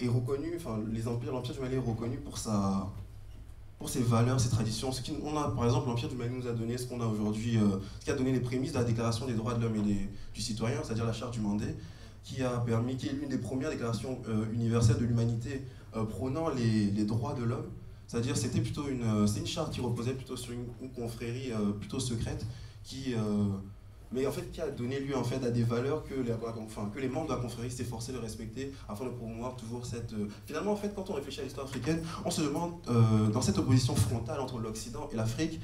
Speaker 2: reconnue, l'Empire du Mali est reconnu pour ses valeurs, ses traditions. Par exemple, l'Empire du Mali nous a donné ce qu'on a aujourd'hui, ce qui a donné les prémices de la Déclaration des droits de l'homme et du citoyen, c'est-à-dire la Charte du Mandé, qui est l'une des premières déclarations universelles de l'humanité prônant les droits de l'homme. C'est-à-dire c'était une charte qui reposait plutôt sur une confrérie plutôt secrète mais en fait qui a donné lieu en fait à des valeurs que les membres de la confrérie s'efforçaient de respecter afin de promouvoir toujours cette... Finalement en fait quand on réfléchit à l'histoire africaine, on se demande dans cette opposition frontale entre l'Occident et l'Afrique,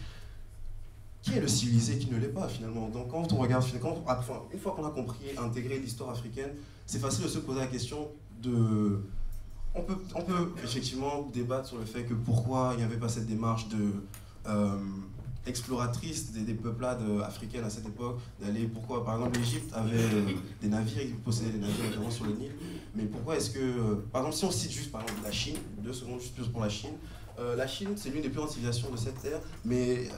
Speaker 2: qui est le civilisé, qui ne l'est pas finalement. Donc quand on regarde, une fois qu'on a compris, intégré l'histoire africaine, c'est facile de se poser la question de... On peut effectivement débattre sur le fait que pourquoi il n'y avait pas cette démarche exploratrice des peuplades africaines à cette époque, pourquoi par exemple l'Égypte avait des navires, il possédait des navires notamment sur le Nil, mais pourquoi est-ce que, par exemple si on cite juste par exemple la Chine, 2 secondes juste plus pour la Chine c'est l'une des plus grandes civilisations de cette terre, mais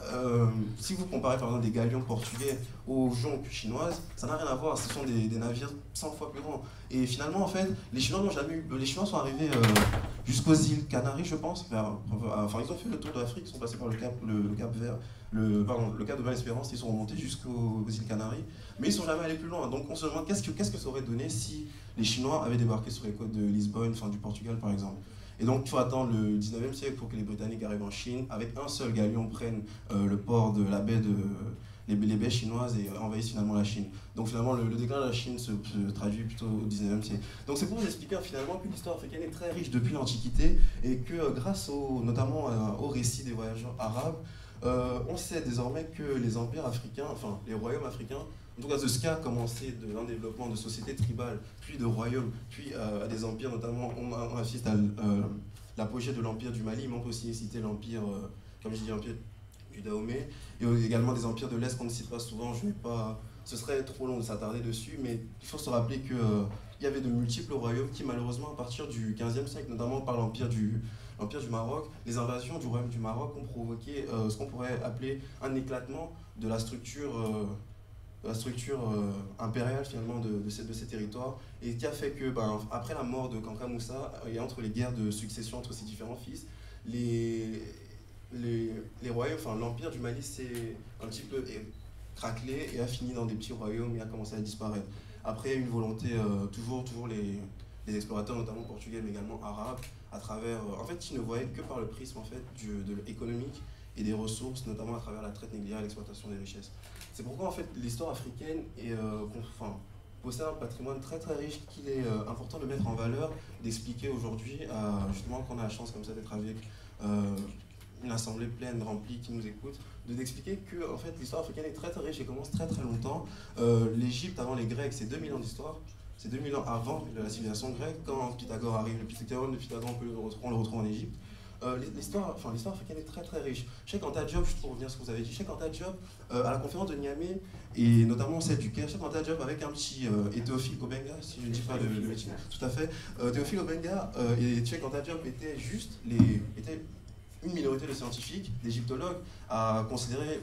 Speaker 2: si vous comparez par exemple des galions portugais aux jonques chinoises, ça n'a rien à voir, ce sont des navires 100 fois plus grands. Et finalement, en fait, les Chinois sont arrivés jusqu'aux îles Canaries, je pense, ils ont fait le tour de l'Afrique, ils sont passés par le cap de Bonne-Espérance, ils sont remontés jusqu'aux îles Canaries, mais ils ne sont jamais allés plus loin. Donc on se demande qu'est-ce que ça aurait donné si les Chinois avaient débarqué sur les côtes de Lisbonne, du Portugal par exemple. Et donc il faut attendre le 19e siècle pour que les Britanniques arrivent en Chine, avec un seul galion prennent le port de la baie les baies chinoises et envahissent finalement la Chine. Donc finalement le déclin de la Chine se traduit plutôt au 19e siècle. Donc c'est pour vous expliquer finalement que l'histoire africaine est très riche depuis l'Antiquité et que grâce notamment au récit des voyageurs arabes, on sait désormais que les empires africains, les royaumes africains, en tout cas de ce qui a commencé d'un développement de sociétés tribales, puis de royaumes, puis à des empires, notamment on assiste à l'apogée de l'Empire du Mali, mais on peut aussi citer l'Empire, comme je dis, l'Empire du Dahomey, et également des empires de l'Est qu'on ne cite pas souvent, ce serait trop long de s'attarder dessus, mais il faut se rappeler qu'il y avait de multiples royaumes qui malheureusement à partir du XVe siècle, notamment par l'Empire du Maroc, les invasions du royaume du Maroc ont provoqué ce qu'on pourrait appeler un éclatement de la structure la structure impériale finalement de ces territoires, et qui a fait que après la mort de Kanka Moussa et entre les guerres de succession entre ses différents fils, les royaumes, enfin l'empire du Mali s'est un petit peu craquelé et a fini dans des petits royaumes et a commencé à disparaître. Après une volonté, toujours les explorateurs, notamment portugais mais également arabes, à travers, en fait ils ne voyaient que par le prisme en fait, de l'économique et des ressources, notamment à travers la traite négrière et l'exploitation des richesses. C'est pourquoi en fait l'histoire africaine possède un patrimoine très très riche qu'il est important de mettre en valeur, d'expliquer aujourd'hui, justement quand on a la chance comme ça d'être avec une assemblée pleine, remplie, qui nous écoute, d'expliquer que en fait, l'histoire africaine est très très riche et commence très très longtemps. L'Égypte avant les Grecs, c'est 2000 ans d'histoire. C'est 2000 ans avant la civilisation grecque. Quand Pythagore arrive, le Pythagore on le retrouve en Égypte. L'histoire africaine est très très riche. Cheikh Anta Diop, juste pour revenir à ce que vous avez dit, Cheikh Anta Diop, à la conférence de Niamey, et notamment celle du Caire, Cheikh Anta Diop avec un petit, et Théophile Obenga, si je ne dis pas le métier, tout à fait, Théophile Obenga et Cheikh Anta Diop étaient juste étaient une minorité de scientifiques, d'égyptologues, à considérer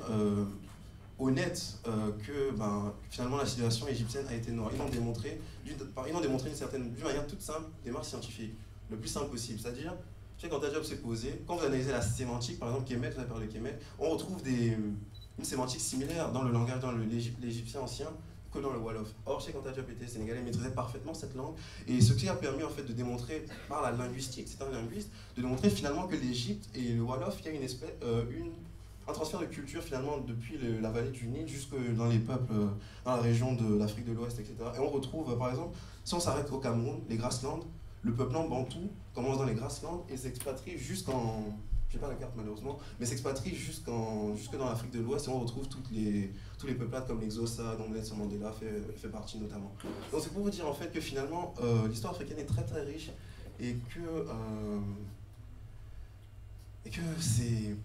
Speaker 2: honnête que finalement la civilisation égyptienne a été noire. Ils l'ont démontré d'une manière toute simple, démarche scientifique, le plus simple possible. C'est-à-dire, quand Diop s'est posé, quand vous analysez la sémantique, par exemple Kemet, vous avez parlé de Kemet, on retrouve une sémantique similaire dans le langage, dans l'égyptien ancien, que dans le Wolof. Or, Cheikh Anta Diop était sénégalais, maîtrisait parfaitement cette langue, et ce qui a permis en fait de démontrer, par la linguistique, c'est un linguiste, de démontrer finalement que l'Égypte et le Wolof, il y a un transfert de culture finalement depuis la vallée du Nil jusque dans les peuples, dans la région de l'Afrique de l'Ouest, etc. Et on retrouve, par exemple, si on s'arrête au Cameroun, les Grasslands, le peuplement bantou commence dans les Grasslands et s'expatrie jusqu'en, je n'ai pas la carte malheureusement, mais s'expatrie jusque dans l'Afrique de l'Ouest, et on retrouve tous les peuplades comme les Xhosa, dont Nelson Mandela fait partie notamment. Donc c'est pour vous dire en fait que finalement l'histoire africaine est très très riche et que c'est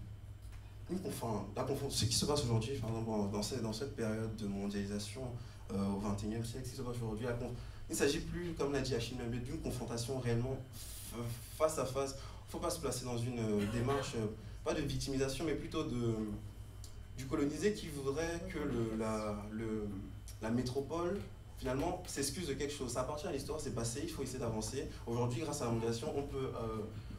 Speaker 2: ce qui se passe aujourd'hui, par exemple dans cette période de mondialisation au XXIe siècle, ce qui se passe aujourd'hui, il ne s'agit plus, comme l'a dit Achille Mbembe, d'une confrontation réellement face à face. Il ne faut pas se placer dans une démarche, pas de victimisation, mais plutôt du colonisé qui voudrait que la métropole, finalement, s'excuse de quelque chose. Ça appartient à l'histoire, c'est passé, il faut essayer d'avancer. Aujourd'hui, grâce à la mondialisation,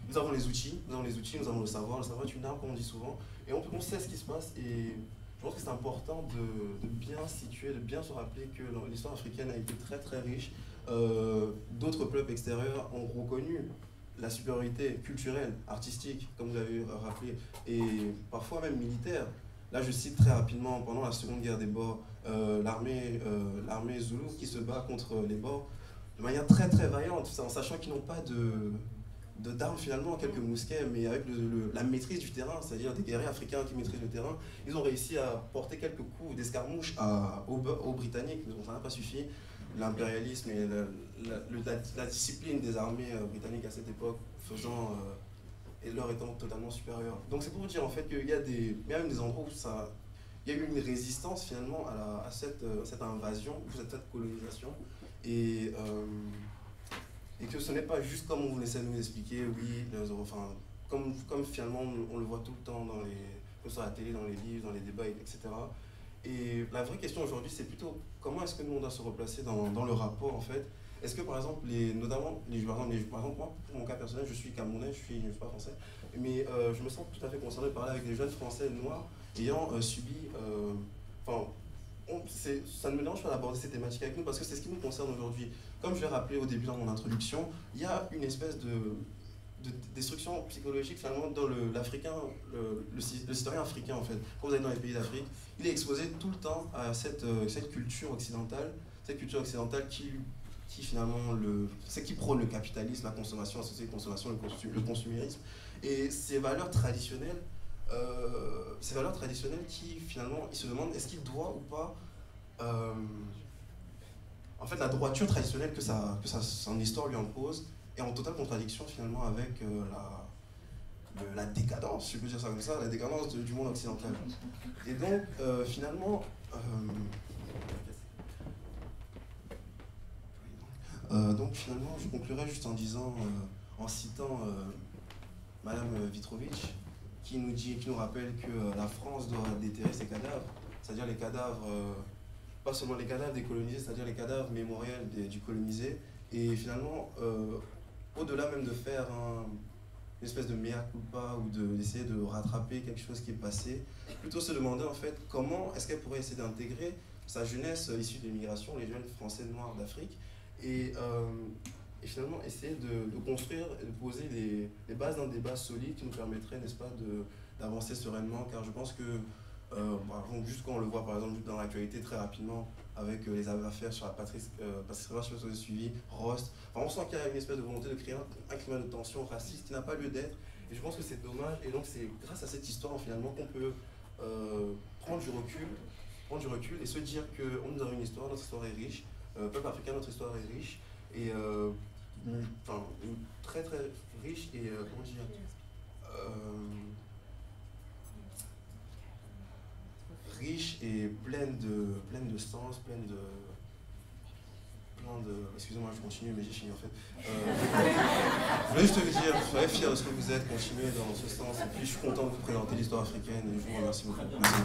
Speaker 2: nous avons les outils, nous avons le savoir. Le savoir est une arme, comme on dit souvent, et on sait ce qui se passe. Et je pense que c'est important de bien situer, de bien se rappeler que l'histoire africaine a été très très riche. D'autres peuples extérieurs ont reconnu la supériorité culturelle, artistique, comme vous l'avez rappelé, et parfois même militaire. Là, je cite très rapidement, pendant la Seconde Guerre des Boers, l'armée Zoulou qui se bat contre les Boers de manière très très vaillante, en sachant qu'ils n'ont pas d'armes finalement, quelques mousquets, mais avec la maîtrise du terrain, c'est-à-dire des guerriers africains qui maîtrisent le terrain. Ils ont réussi à porter quelques coups d'escarmouche aux Britanniques, mais ça n'a pas suffi. L'impérialisme et la discipline des armées britanniques à cette époque et leur étant totalement supérieure. Donc c'est pour vous dire en fait qu'il y a même des endroits où il y a eu une résistance finalement à cette invasion, cette colonisation, et que ce n'est pas juste comme on essaie de nous expliquer, oui, comme finalement on le voit tout le temps sur la télé, dans les livres, dans les débats, etc. Et la vraie question aujourd'hui, c'est plutôt comment est-ce que nous on doit se replacer dans le rapport en fait. Est-ce que par exemple, par exemple moi, pour mon cas personnel, je suis camerounais, je suis pas français, mais je me sens tout à fait concerné de parler avec des jeunes français noirs ayant subi, ça ne me dérange pas d'aborder ces thématiques avec nous parce que c'est ce qui nous concerne aujourd'hui. Comme je l'ai rappelé au début dans mon introduction, il y a une espèce de destruction psychologique finalement dans l'Africain, le citoyen africain en fait. Quand vous allez dans les pays d'Afrique, il est exposé tout le temps à cette culture occidentale qui finalement qui prône le capitalisme, la consommation, la société de consommation, le consumérisme, et ces valeurs traditionnelles qui finalement ils se demandent est-ce qu'il doit ou pas en fait la droiture traditionnelle que son histoire lui impose est en totale contradiction finalement avec la décadence, si je peux dire ça comme ça, la décadence du monde occidental. Et donc finalement je conclurai juste en disant, en citant Madame Vitrovitch, qui nous rappelle que la France doit déterrer ses cadavres, c'est-à-dire les cadavres pas seulement les cadavres des colonisés, c'est-à-dire les cadavres mémoriels du colonisé. Et finalement, au-delà même de faire une espèce de mea culpa ou d'essayer de rattraper quelque chose qui est passé, plutôt se demander en fait comment est-ce qu'elle pourrait essayer d'intégrer sa jeunesse issue de l'immigration, les jeunes français noirs d'Afrique, et finalement essayer de construire et de poser les bases d'un débat solide qui nous permettrait, n'est-ce pas, d'avancer sereinement, car je pense que, juste quand on le voit par exemple dans l'actualité très rapidement, avec les affaires sur la Patrice Révère, je sais pas si vous avez suivi, Rost, on sent qu'il y a une espèce de volonté de créer un climat de tension raciste qui n'a pas lieu d'être, et je pense que c'est dommage, et donc c'est grâce à cette histoire finalement qu'on peut prendre du recul et se dire qu'on nous a une histoire, notre histoire est riche, peuple africain, notre histoire est riche, et très très riche et comment dire, riche et pleine de sens, pleine de excusez-moi, je continue, mais j'ai fini en fait. Je voulais juste te dire, soyez fiers de ce que vous êtes, continuez dans ce sens, et puis je suis content de vous présenter l'histoire africaine, et je vous remercie beaucoup. Merci.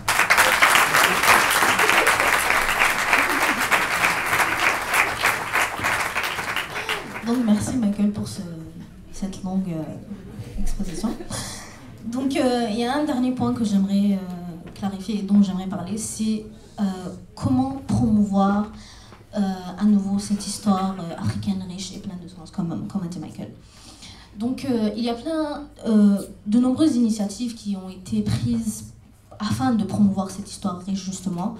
Speaker 3: Donc merci Michael pour cette longue exposition. Donc il y a un dernier point que j'aimerais clarifier et dont j'aimerais parler, c'est comment promouvoir à nouveau cette histoire africaine riche et pleine de sens, comme a dit Michael. Donc il y a de nombreuses initiatives qui ont été prises afin de promouvoir cette histoire riche justement.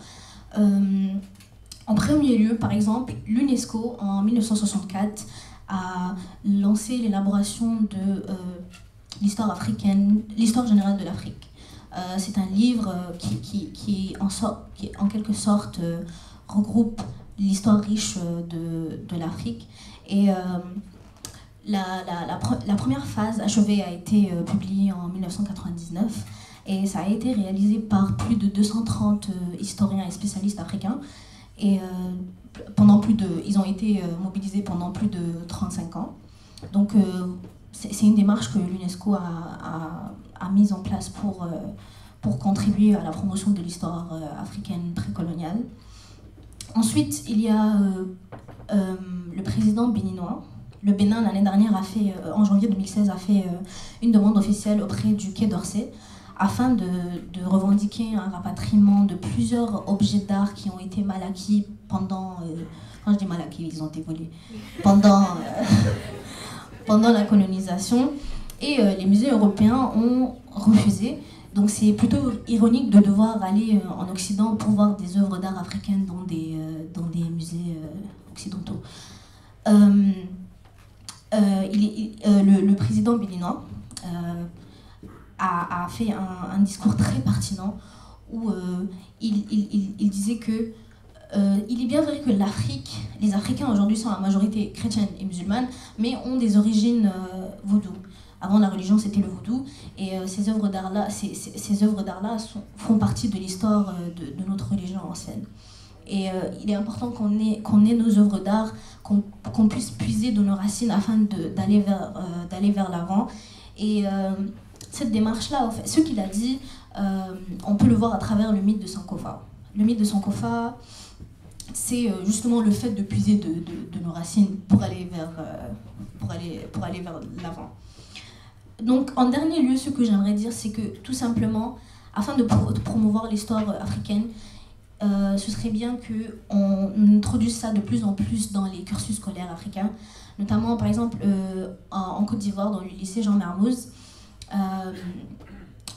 Speaker 3: En premier lieu, par exemple, l'UNESCO en 1964 a lancé l'élaboration de l'histoire africaine, l'histoire générale de l'Afrique. C'est un livre qui en quelque sorte regroupe l'histoire riche de l'Afrique. Et la première phase achevée a été publiée en 1999 et ça a été réalisé par plus de 230 historiens et spécialistes africains. Et ils ont été mobilisés pendant plus de 35 ans. Donc c'est une démarche que l'UNESCO a mise en place pour contribuer à la promotion de l'histoire africaine précoloniale. Ensuite, il y a le président béninois. Le Bénin, l'année dernière, en janvier 2016, a fait une demande officielle auprès du Quai d'Orsay afin de revendiquer un rapatriement de plusieurs objets d'art qui ont été mal acquis pendant... quand je dis mal acquis, ils ont été volés. Pendant la colonisation. Et les musées européens ont refusé. Donc c'est plutôt ironique de devoir aller en Occident pour voir des œuvres d'art africaines dans des musées occidentaux. Le président béninois a fait un discours très pertinent où il disait que il est bien vrai que les Africains aujourd'hui sont la majorité chrétienne et musulmane, mais ont des origines vaudou. Avant, la religion, c'était le vaudou, et ces œuvres d'art-là font partie de l'histoire de notre religion ancienne. Et il est important qu'on ait nos œuvres d'art, qu'on puisse puiser de nos racines afin d'aller vers l'avant. Et cette démarche-là, en fait, ce qu'il a dit, on peut le voir à travers le mythe de Sankofa. Le mythe de Sankofa, c'est justement le fait de puiser de nos racines pour aller vers l'avant. Donc, en dernier lieu, ce que j'aimerais dire, c'est que tout simplement, afin de promouvoir l'histoire africaine, ce serait bien qu'on introduise ça de plus en plus dans les cursus scolaires africains. Notamment, par exemple, en Côte d'Ivoire, dans le lycée Jean Mermoz,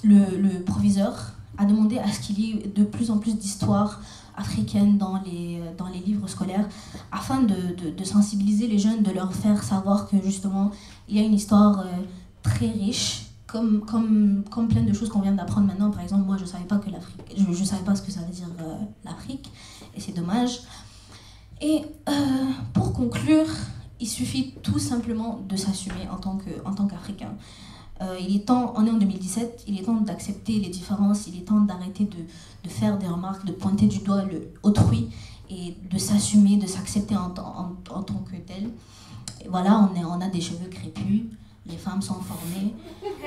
Speaker 3: le proviseur a demandé à ce qu'il y ait de plus en plus d'histoires africaines dans les livres scolaires, afin de sensibiliser les jeunes, de leur faire savoir que justement, il y a une histoire très riche, comme plein de choses qu'on vient d'apprendre maintenant. Par exemple, moi, je ne savais pas je savais pas ce que ça veut dire l'Afrique, et c'est dommage. Et pour conclure, il suffit tout simplement de s'assumer en tant qu'Africain. Il est temps, on est en 2017, il est temps d'accepter les différences, il est temps d'arrêter de faire des remarques, de pointer du doigt autrui, et de s'assumer, de s'accepter en tant que tel. Et voilà, on a des cheveux crépus, les femmes sont formées,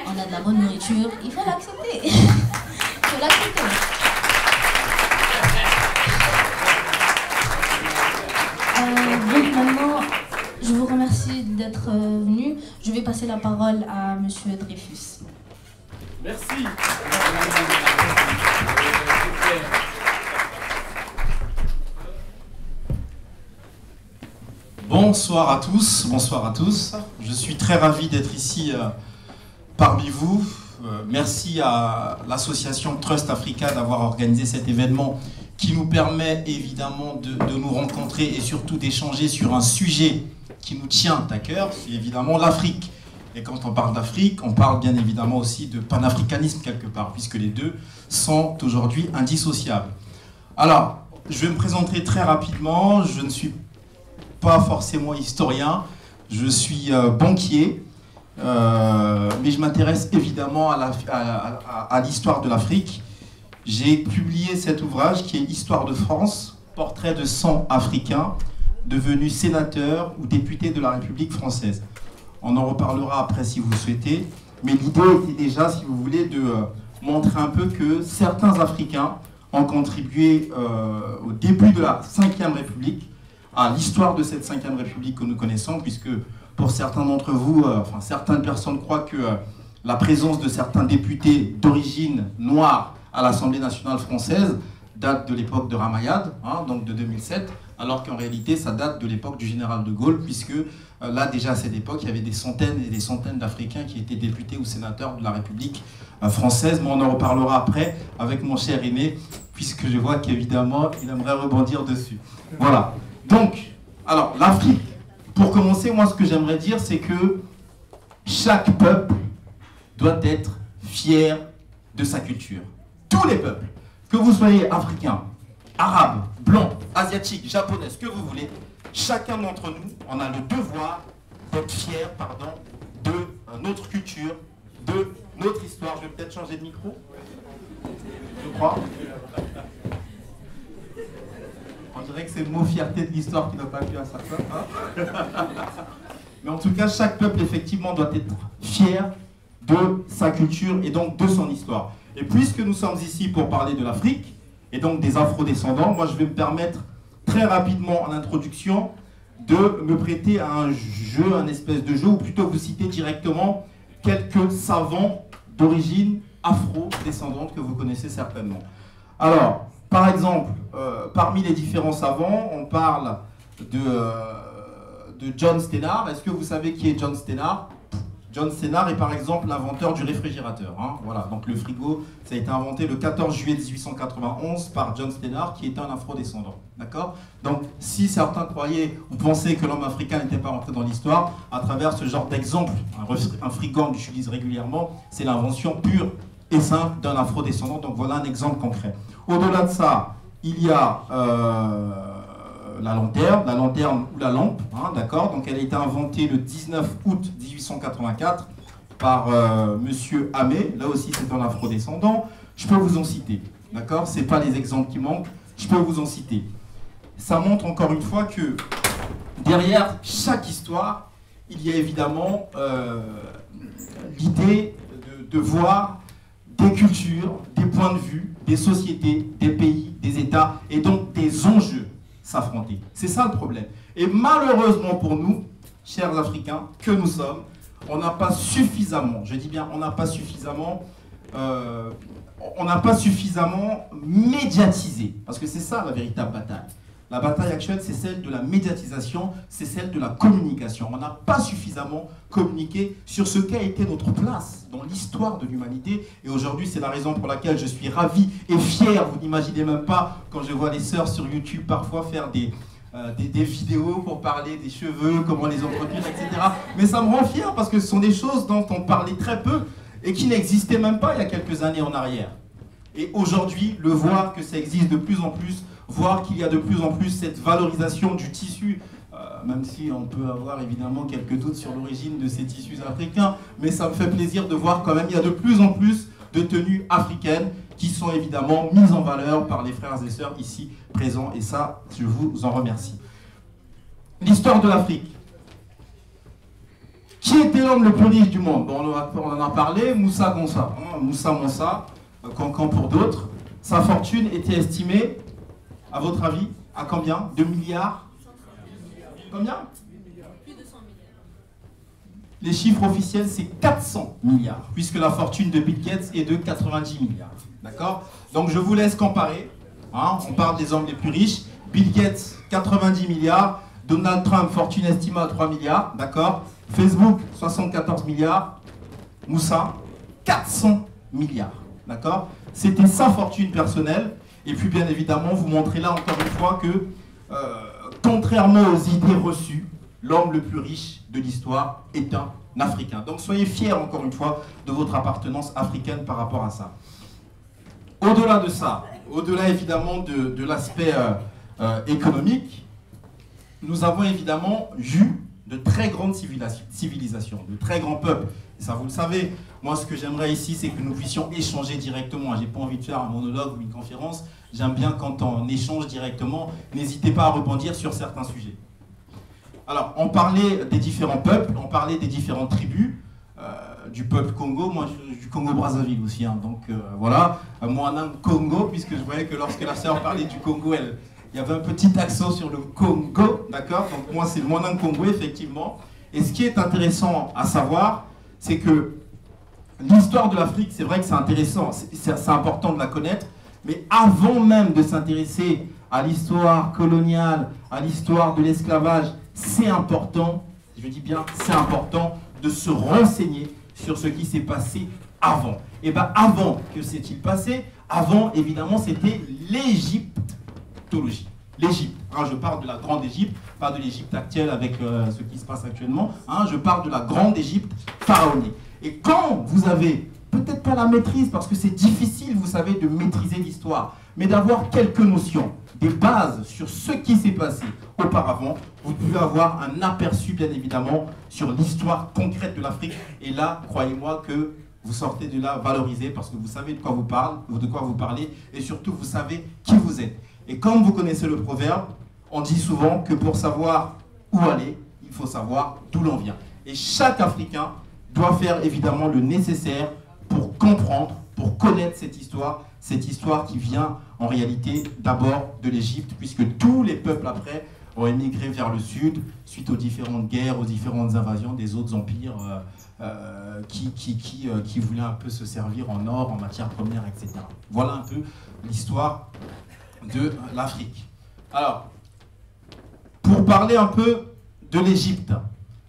Speaker 3: on a de la bonne nourriture, il faut l'accepter. Il faut l'accepter. Donc maintenant, je vous remercie d'être venu. Je vais passer la parole à Monsieur Dreyfus.
Speaker 7: Merci. Bonsoir à tous, bonsoir à tous. Je suis très ravi d'être ici parmi vous. Merci à l'association Trust Africa d'avoir organisé cet événement qui nous permet évidemment de nous rencontrer et surtout d'échanger sur un sujet qui nous tient à cœur, c'est évidemment l'Afrique. Et quand on parle d'Afrique, on parle bien évidemment aussi de panafricanisme quelque part, puisque les deux sont aujourd'hui indissociables. Alors, je vais me présenter très rapidement. Je ne suis pas forcément historien, je suis banquier, mais je m'intéresse évidemment à l'histoire de l'Afrique. J'ai publié cet ouvrage qui est Histoire de France, portrait de 100 Africains devenus sénateurs ou députés de la République française. On en reparlera après si vous le souhaitez, mais l'idée était déjà, si vous voulez, de montrer un peu que certains Africains ont contribué au début de la Ve République, à l'histoire de cette Ve République que nous connaissons, puisque pour certains d'entre vous, certaines personnes croient que la présence de certains députés d'origine noire à l'Assemblée nationale française date de l'époque de Ramayad, donc de 2007, alors qu'en réalité ça date de l'époque du général de Gaulle, puisque là déjà à cette époque il y avait des centaines et des centaines d'Africains qui étaient députés ou sénateurs de la République française, mais on en reparlera après avec mon cher Aimé, puisque je vois qu'évidemment il aimerait rebondir dessus. Voilà. Donc, alors, l'Afrique, pour commencer, moi, ce que j'aimerais dire, c'est que chaque peuple doit être fier de sa culture. Tous les peuples, que vous soyez africains, arabes, blancs, asiatiques, japonais, ce que vous voulez, chacun d'entre nous, on a le devoir d'être fier, de notre culture, de notre histoire. Je vais peut-être changer de micro, je crois. On dirait que c'est le mot fierté de l'histoire qui n'a pas plu à certains. Mais en tout cas, chaque peuple, effectivement, doit être fier de sa culture et donc de son histoire. Et puisque nous sommes ici pour parler de l'Afrique, et donc des afro-descendants, moi je vais me permettre très rapidement en introduction de me prêter à un jeu, un espèce de jeu, ou plutôt vous citer directement quelques savants d'origine afro-descendante que vous connaissez certainement. Alors, par exemple, parmi les différents savants, on parle de John Steinart. Est-ce que vous savez qui est John Steinart? John Steinart est par exemple l'inventeur du réfrigérateur. Voilà, donc le frigo, ça a été inventé le 14 juillet 1891 par John Steinart, qui est un afro-descendant. D'accord? Donc, si certains croyaient ou pensaient que l'homme africain n'était pas rentré dans l'histoire, à travers ce genre d'exemple, un frigo que j'utilise régulièrement, c'est l'invention pure et simple d'un afro-descendant. Donc voilà un exemple concret. Au-delà de ça, il y a la lanterne ou la lampe, d'accord. Donc elle a été inventée le 19 août 1884 par Monsieur Amet. Là aussi, c'est un afro-descendant. Je peux vous en citer, d'accord. C'est pas les exemples qui manquent. Je peux vous en citer. Ça montre encore une fois que derrière chaque histoire, il y a évidemment l'idée de voir des cultures, des points de vue, des sociétés, des pays, des États, et donc des enjeux s'affronter. C'est ça le problème. Et malheureusement pour nous, chers Africains, que nous sommes, on n'a pas suffisamment, je dis bien on n'a pas suffisamment médiatisé, parce que c'est ça la véritable bataille. La bataille actuelle, c'est celle de la médiatisation, c'est celle de la communication. On n'a pas suffisamment communiqué sur ce qu'a été notre place dans l'histoire de l'humanité. Et aujourd'hui, c'est la raison pour laquelle je suis ravi et fier. Vous n'imaginez même pas, quand je vois les sœurs sur YouTube parfois faire des vidéos pour parler des cheveux, comment les entretenir, etc. Mais ça me rend fier parce que ce sont des choses dont on parlait très peu et qui n'existaient même pas il y a quelques années en arrière. Et aujourd'hui, le voir que ça existe de plus en plus, voir qu'il y a de plus en plus cette valorisation du tissu, même si on peut avoir évidemment quelques doutes sur l'origine de ces tissus africains, mais ça me fait plaisir de voir quand même qu'il y a de plus en plus de tenues africaines qui sont évidemment mises en valeur par les frères et sœurs ici présents, et ça, je vous en remercie. L'histoire de l'Afrique. Qui était l'homme le plus riche du monde? Bon, on en a parlé, Moussa Gonsa, Moussa, Cancan pour d'autres. Sa fortune était estimée, à votre avis, à combien? 2 milliards Combien?
Speaker 5: Plus de 100 milliards.
Speaker 7: Les chiffres officiels, c'est 400 milliards, puisque la fortune de Bill Gates est de 90 milliards. D'accord? Donc je vous laisse comparer. Hein, on parle des hommes les plus riches. Bill Gates, 90 milliards. Donald Trump, fortune estimée à 3 milliards. D'accord? Facebook, 74 milliards. Moussa, 400 milliards. D'accord? C'était sa fortune personnelle. Et puis bien évidemment, vous montrez là encore une fois que, contrairement aux idées reçues, l'homme le plus riche de l'histoire est un Africain. Donc soyez fiers encore une fois de votre appartenance africaine par rapport à ça. Au-delà de ça, au-delà évidemment de l'aspect économique, nous avons évidemment eu de très grandes civilisations, de très grands peuples. Et ça vous le savez, moi ce que j'aimerais ici c'est que nous puissions échanger directement. J'ai pas envie de faire un monologue ou une conférence, j'aime bien quand on échange directement. N'hésitez pas à rebondir sur certains sujets. Alors, on parlait des différents peuples, on parlait des différentes tribus, du peuple Congo, moi du Congo-Brazzaville aussi, hein, donc voilà, moi un Congo, puisque je voyais que lorsque la sœur parlait du Congo, il y avait un petit accent sur le Congo, d'accord? Donc moi c'est le Moinan Congo, effectivement. Et ce qui est intéressant à savoir, c'est que l'histoire de l'Afrique, c'est vrai que c'est intéressant, c'est important de la connaître, mais avant même de s'intéresser à l'histoire coloniale, à l'histoire de l'esclavage, c'est important, je dis bien c'est important, de se renseigner sur ce qui s'est passé avant. Et bien avant, que s'est-il passé? Avant, évidemment, c'était l'égyptologie. L'Égypte. Hein, je parle de la grande Égypte, pas de l'Égypte actuelle avec ce qui se passe actuellement. Hein, je parle de la grande Égypte pharaonique. Et quand vous avez, peut-être pas la maîtrise, parce que c'est difficile, vous savez, de maîtriser l'histoire, mais d'avoir quelques notions, des bases sur ce qui s'est passé auparavant, vous pouvez avoir un aperçu, bien évidemment, sur l'histoire concrète de l'Afrique. Et là, croyez-moi que vous sortez de là valorisé, parce que vous savez de quoi vous parlez, et surtout, vous savez qui vous êtes. Et comme vous connaissez le proverbe, on dit souvent que pour savoir où aller, il faut savoir d'où l'on vient. Et chaque Africain doit faire évidemment le nécessaire pour comprendre, pour connaître cette histoire qui vient en réalité d'abord de l'Égypte, puisque tous les peuples après ont émigré vers le sud suite aux différentes guerres, aux différentes invasions des autres empires qui voulaient un peu se servir en or, en matières premières, etc. Voilà un peu l'histoire de l'Afrique. Alors, pour parler un peu de l'Égypte,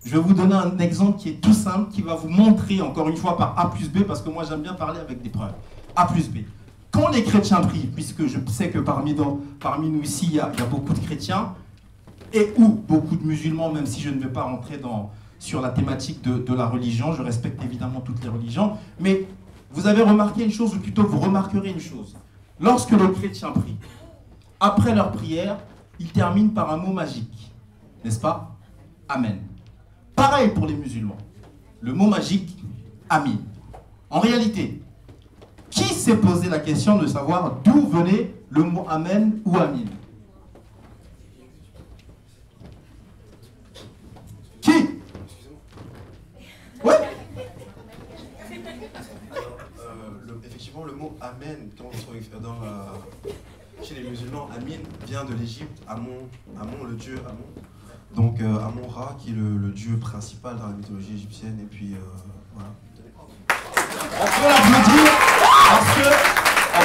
Speaker 7: je vais vous donner un exemple qui est tout simple, qui va vous montrer, encore une fois, par A plus B, parce que moi j'aime bien parler avec des preuves. A plus B. Quand les chrétiens prient, puisque je sais que parmi nous ici, il y a beaucoup de chrétiens, et ou beaucoup de musulmans, même si je ne vais pas rentrer sur la thématique de la religion, je respecte évidemment toutes les religions, mais vous avez remarqué une chose, ou plutôt vous remarquerez une chose. Lorsque les chrétiens prient, après leur prière, ils terminent par un mot magique, n'est-ce pas? Amen. Pareil pour les musulmans. Le mot magique, Amin. En réalité, qui s'est posé la question de savoir d'où venait le mot Amen ou Amin? Qui? Ouais.
Speaker 2: Effectivement, le mot Amen, quand on se trouve chez les musulmans, Amin vient de l'Égypte, Amon, le dieu Amon. Donc Amon-Ra, qui est le dieu principal dans la mythologie égyptienne, et puis voilà.
Speaker 7: On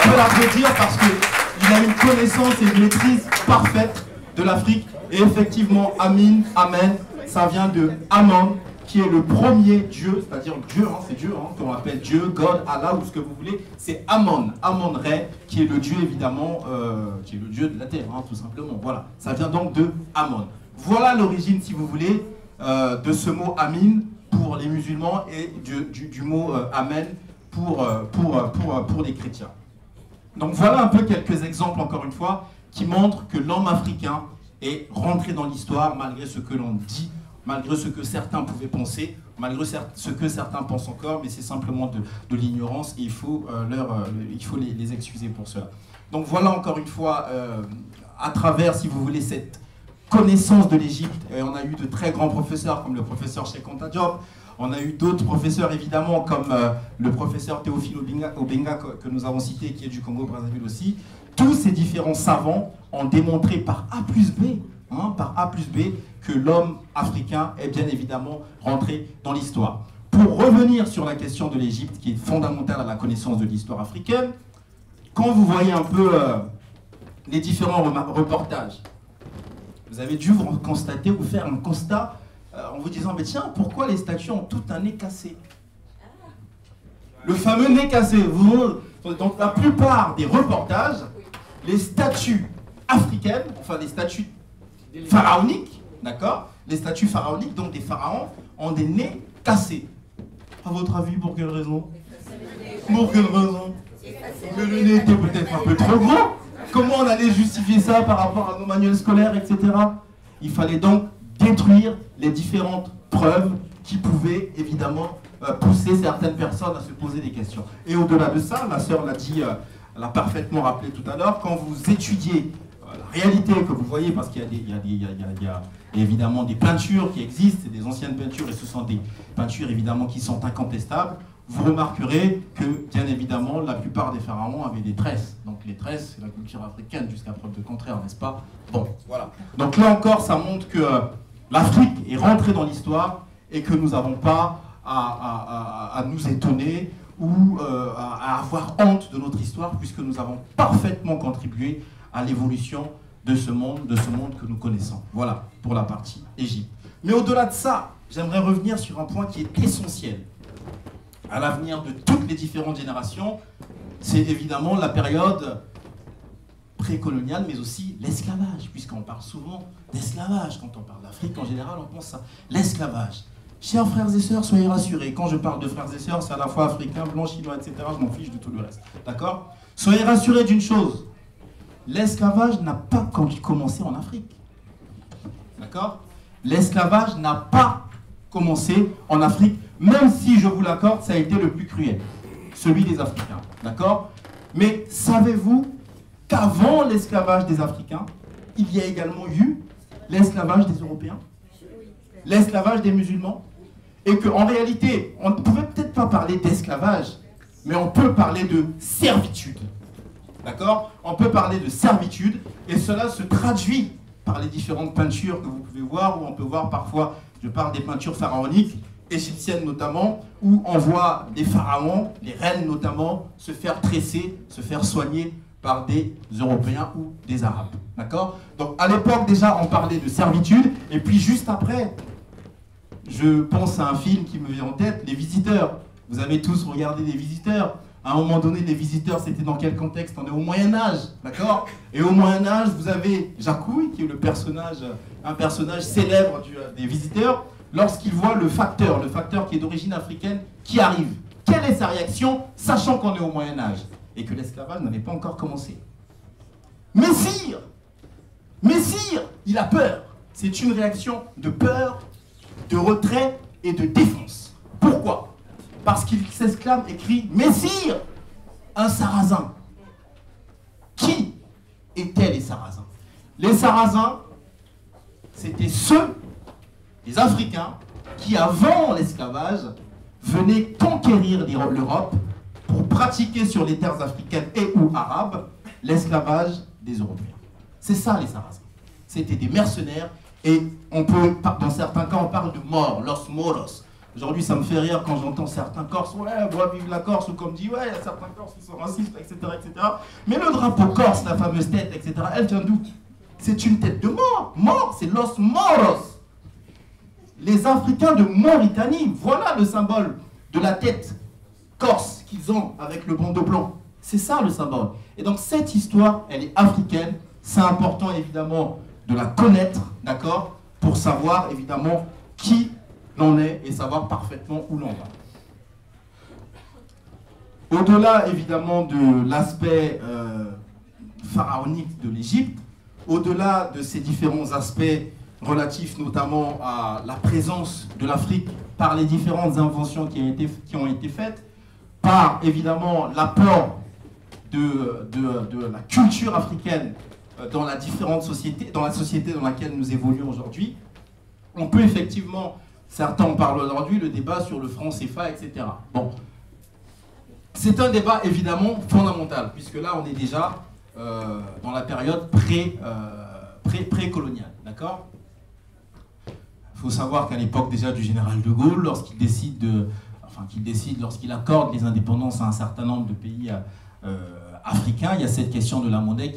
Speaker 7: peut l'applaudir parce qu'il a une connaissance et une maîtrise parfaite de l'Afrique. Et effectivement, Amin, Amen, ça vient de Amon, qui est le premier dieu, c'est-à-dire Dieu, hein, c'est Dieu, hein, qu'on appelle Dieu, God, Allah, ou ce que vous voulez. C'est Amon, Amon-Re, qui est le dieu évidemment, qui est le dieu de la terre, hein, tout simplement. Voilà, ça vient donc de Amon. Voilà l'origine, si vous voulez, de ce mot Amin pour les musulmans et du mot Amen pour les chrétiens. Donc voilà un peu quelques exemples, encore une fois, qui montrent que l'homme africain est rentré dans l'histoire malgré ce que l'on dit, malgré ce que certains pouvaient penser, malgré ce que certains pensent encore, mais c'est simplement de l'ignorance et il faut les excuser pour cela. Donc voilà encore une fois, à travers, si vous voulez, cette connaissance de l'Égypte, on a eu de très grands professeurs comme le professeur Cheikh Anta Diop, on a eu d'autres professeurs évidemment comme le professeur Théophile Obenga que nous avons cité, qui est du Congo-Brazzaville aussi. Tous ces différents savants ont démontré par A plus B hein, par A plus B, que l'homme africain est bien évidemment rentré dans l'histoire. Pour revenir sur la question de l'Égypte, qui est fondamentale à la connaissance de l'histoire africaine, quand vous voyez un peu les différents reportages, vous avez dû vous constater ou faire un constat en vous disant, mais tiens, pourquoi les statues ont tout un nez cassé? Le fameux nez cassé. Donc la plupart des reportages, les statues africaines, enfin les statues pharaoniques, d'accord? Les statues pharaoniques, donc des pharaons, ont des nez cassés. À votre avis, pour quelle raison? Pour quelle raison? Mais le nez était peut-être un peu trop gros. Comment on allait justifier ça par rapport à nos manuels scolaires, etc. Il fallait donc détruire les différentes preuves qui pouvaient évidemment pousser certaines personnes à se poser des questions. Et au-delà de ça, ma sœur l'a dit, l'a parfaitement rappelé tout à l'heure, quand vous étudiez la réalité que vous voyez, parce qu'il y a évidemment des peintures qui existent, c'est des anciennes peintures, et ce sont des peintures évidemment qui sont incontestables, vous remarquerez que, bien évidemment, la plupart des pharaons avaient des tresses. Donc les tresses, c'est la culture africaine, jusqu'à preuve de contraire, n'est-ce pas? Bon, voilà. Donc là encore, ça montre que l'Afrique est rentrée dans l'histoire et que nous n'avons pas à nous étonner ou à avoir honte de notre histoire, puisque nous avons parfaitement contribué à l'évolution de ce monde que nous connaissons. Voilà, pour la partie Égypte. Mais au-delà de ça, j'aimerais revenir sur un point qui est essentiel à l'avenir de toutes les différentes générations, c'est évidemment la période précoloniale, mais aussi l'esclavage, puisqu'on parle souvent d'esclavage. Quand on parle d'Afrique, en général, on pense à l'esclavage. Chers frères et sœurs, soyez rassurés. Quand je parle de frères et sœurs, c'est à la fois africains, blancs, chinois, etc. Je m'en fiche de tout le reste. D'accord? Soyez rassurés d'une chose. L'esclavage n'a pas commencé en Afrique. D'accord? L'esclavage n'a pas commencé en Afrique, même si, je vous l'accorde, ça a été le plus cruel, celui des Africains. D'accord? Mais savez-vous qu'avant l'esclavage des Africains, il y a également eu l'esclavage des Européens, l'esclavage des musulmans, et qu'en réalité, on ne pouvait peut-être pas parler d'esclavage, mais on peut parler de servitude. D'accord? On peut parler de servitude, et cela se traduit par les différentes peintures que vous pouvez voir, où on peut voir parfois, je parle des peintures pharaoniques, égyptiennes notamment, où on voit des pharaons, les reines notamment, se faire tresser, se faire soigner par des Européens ou des Arabes. D'accord? Donc à l'époque déjà on parlait de servitude, et puis juste après, je pense à un film qui me vient en tête, Les Visiteurs. Vous avez tous regardé Les Visiteurs. À un moment donné, Les Visiteurs, c'était dans quel contexte? On est au Moyen-Âge, d'accord? Et au Moyen-Âge, vous avez Jacouille, qui est un personnage célèbre des Visiteurs, lorsqu'il voit le facteur qui est d'origine africaine, qui arrive. Quelle est sa réaction, sachant qu'on est au Moyen-Âge et que l'esclavage n'avait pas encore commencé? Messire! Messire! Il a peur. C'est une réaction de peur, de retrait et de défense. Pourquoi? Parce qu'il s'exclame et crie « Messire !» Un Sarrasin. Qui étaient les Sarrasins? Les Sarrasins, c'était ceux, les Africains, qui avant l'esclavage, venaient conquérir l'Europe pour pratiquer sur les terres africaines et ou arabes l'esclavage des Européens. C'est ça les Sarrasins. C'était des mercenaires et on peut, dans certains cas, on parle de morts, los moros. Aujourd'hui, ça me fait rire quand j'entends certains Corses, ouais, moi vive la Corse, ou comme dit, ouais, il y a certains Corses qui sont racistes, etc., etc. Mais le drapeau corse, la fameuse tête, etc., elle vient d'où? C'est une tête de mort. Mort, c'est los moros. Les Africains de Mauritanie, voilà le symbole de la tête corse qu'ils ont avec le bandeau blanc. C'est ça le symbole. Et donc cette histoire, elle est africaine. C'est important évidemment de la connaître, d'accord, pour savoir évidemment qui l'on est et savoir parfaitement où l'on va. Au-delà évidemment de l'aspect pharaonique de l'Égypte, au-delà de ces différents aspects relatifs notamment à la présence de l'Afrique par les différentes inventions qui ont été faites, par évidemment l'apport de la culture africaine dans la différente société, dans la société dans laquelle nous évoluons aujourd'hui, on peut effectivement, certains en parlent aujourd'hui, le débat sur le franc CFA, etc. Bon, c'est un débat évidemment fondamental, puisque là on est déjà dans la période précoloniale, d'accord ? D'accord? Il faut savoir qu'à l'époque déjà du général de Gaulle, lorsqu'il décide, lorsqu'il accorde les indépendances à un certain nombre de pays africains, il y a cette question de la monnaie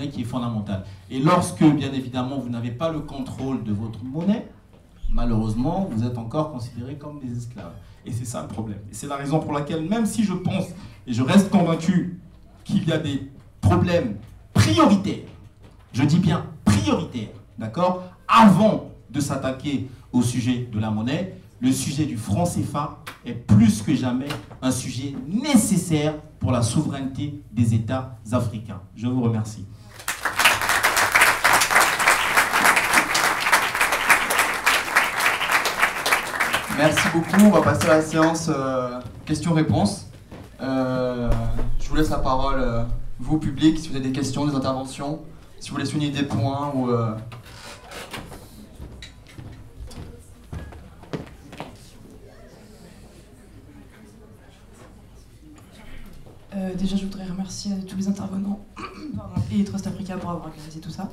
Speaker 7: qui est fondamentale. Et lorsque, bien évidemment, vous n'avez pas le contrôle de votre monnaie, malheureusement, vous êtes encore considérés comme des esclaves. Et c'est ça le problème. Et c'est la raison pour laquelle, même si je pense, et je reste convaincu qu'il y a des problèmes prioritaires, je dis bien prioritaires, d'accord, avant de s'attaquer au sujet de la monnaie, le sujet du franc CFA est plus que jamais un sujet nécessaire pour la souveraineté des États africains. Je vous remercie.
Speaker 1: Merci beaucoup. On va passer à la séance questions-réponses. Je vous laisse la parole, vous, public, si vous avez des questions, des interventions, si vous voulez souligner des points ou...
Speaker 8: Déjà, je voudrais remercier tous les intervenants et Trust Africa pour avoir organisé tout ça.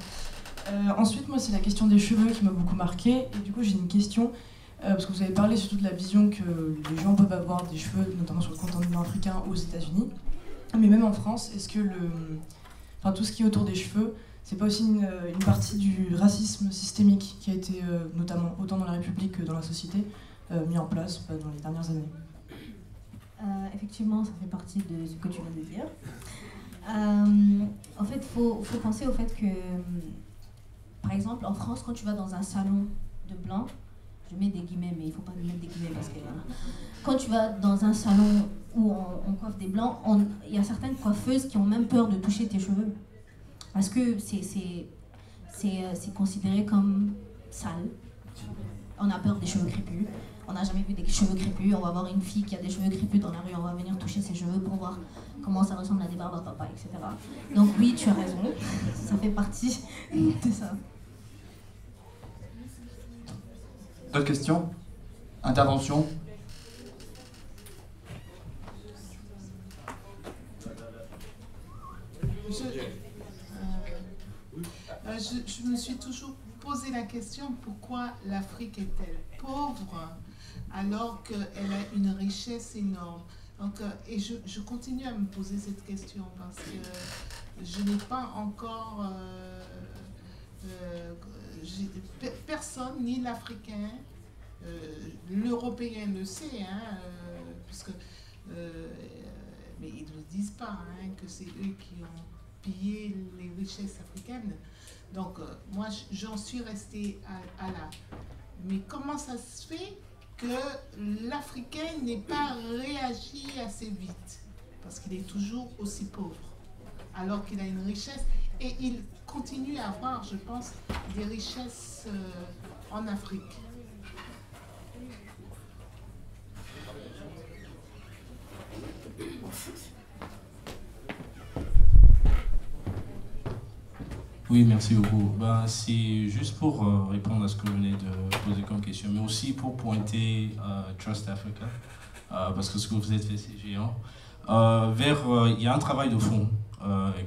Speaker 8: Ensuite, moi, c'est la question des cheveux qui m'a beaucoup marqué. Et du coup, j'ai une question, parce que vous avez parlé surtout de la vision que les gens peuvent avoir des cheveux, notamment sur le continent africain aux États-Unis. Mais même en France, est-ce que tout ce qui est autour des cheveux, c'est pas aussi une partie du racisme systémique qui a été, notamment autant dans la République que dans la société, mis en place dans les dernières années?
Speaker 3: Effectivement, ça fait partie de ce que tu viens de dire. En fait, faut penser au fait que, par exemple, en France, quand tu vas dans un salon de blanc, je mets des guillemets, mais il ne faut pas mettre des guillemets parce que quand tu vas dans un salon où on coiffe des blancs, il y a certaines coiffeuses qui ont même peur de toucher tes cheveux parce que c'est considéré comme sale. On a peur des cheveux crépus. On n'a jamais vu des cheveux crépus. On va voir une fille qui a des cheveux crépus dans la rue, on va venir toucher ses cheveux pour voir comment ça ressemble à des barbes à papa, etc. Donc oui, tu as raison, ça fait partie de ça.
Speaker 1: D'autres questions? Intervention?
Speaker 9: Je me suis toujours posé la question pourquoi l'Afrique est-elle pauvre alors qu'elle a une richesse énorme. Donc, et je continue à me poser cette question parce que je n'ai pas encore... personne, ni l'Africain, l'Européen le sait, puisque, mais ils ne le disent pas, que c'est eux qui ont pillé les richesses africaines. Donc, moi, j'en suis restée à là. Mais comment ça se fait que l'Africain n'ait pas réagi assez vite? Parce qu'il est toujours aussi pauvre, alors qu'il a une richesse. Et il continue à avoir, je pense, des richesses en Afrique.
Speaker 10: Oui, merci beaucoup. C'est juste pour répondre à ce que vous venez de poser comme question, mais aussi pour pointer Trust Africa, parce que ce que vous avez fait, c'est géant. Il y a un travail de fond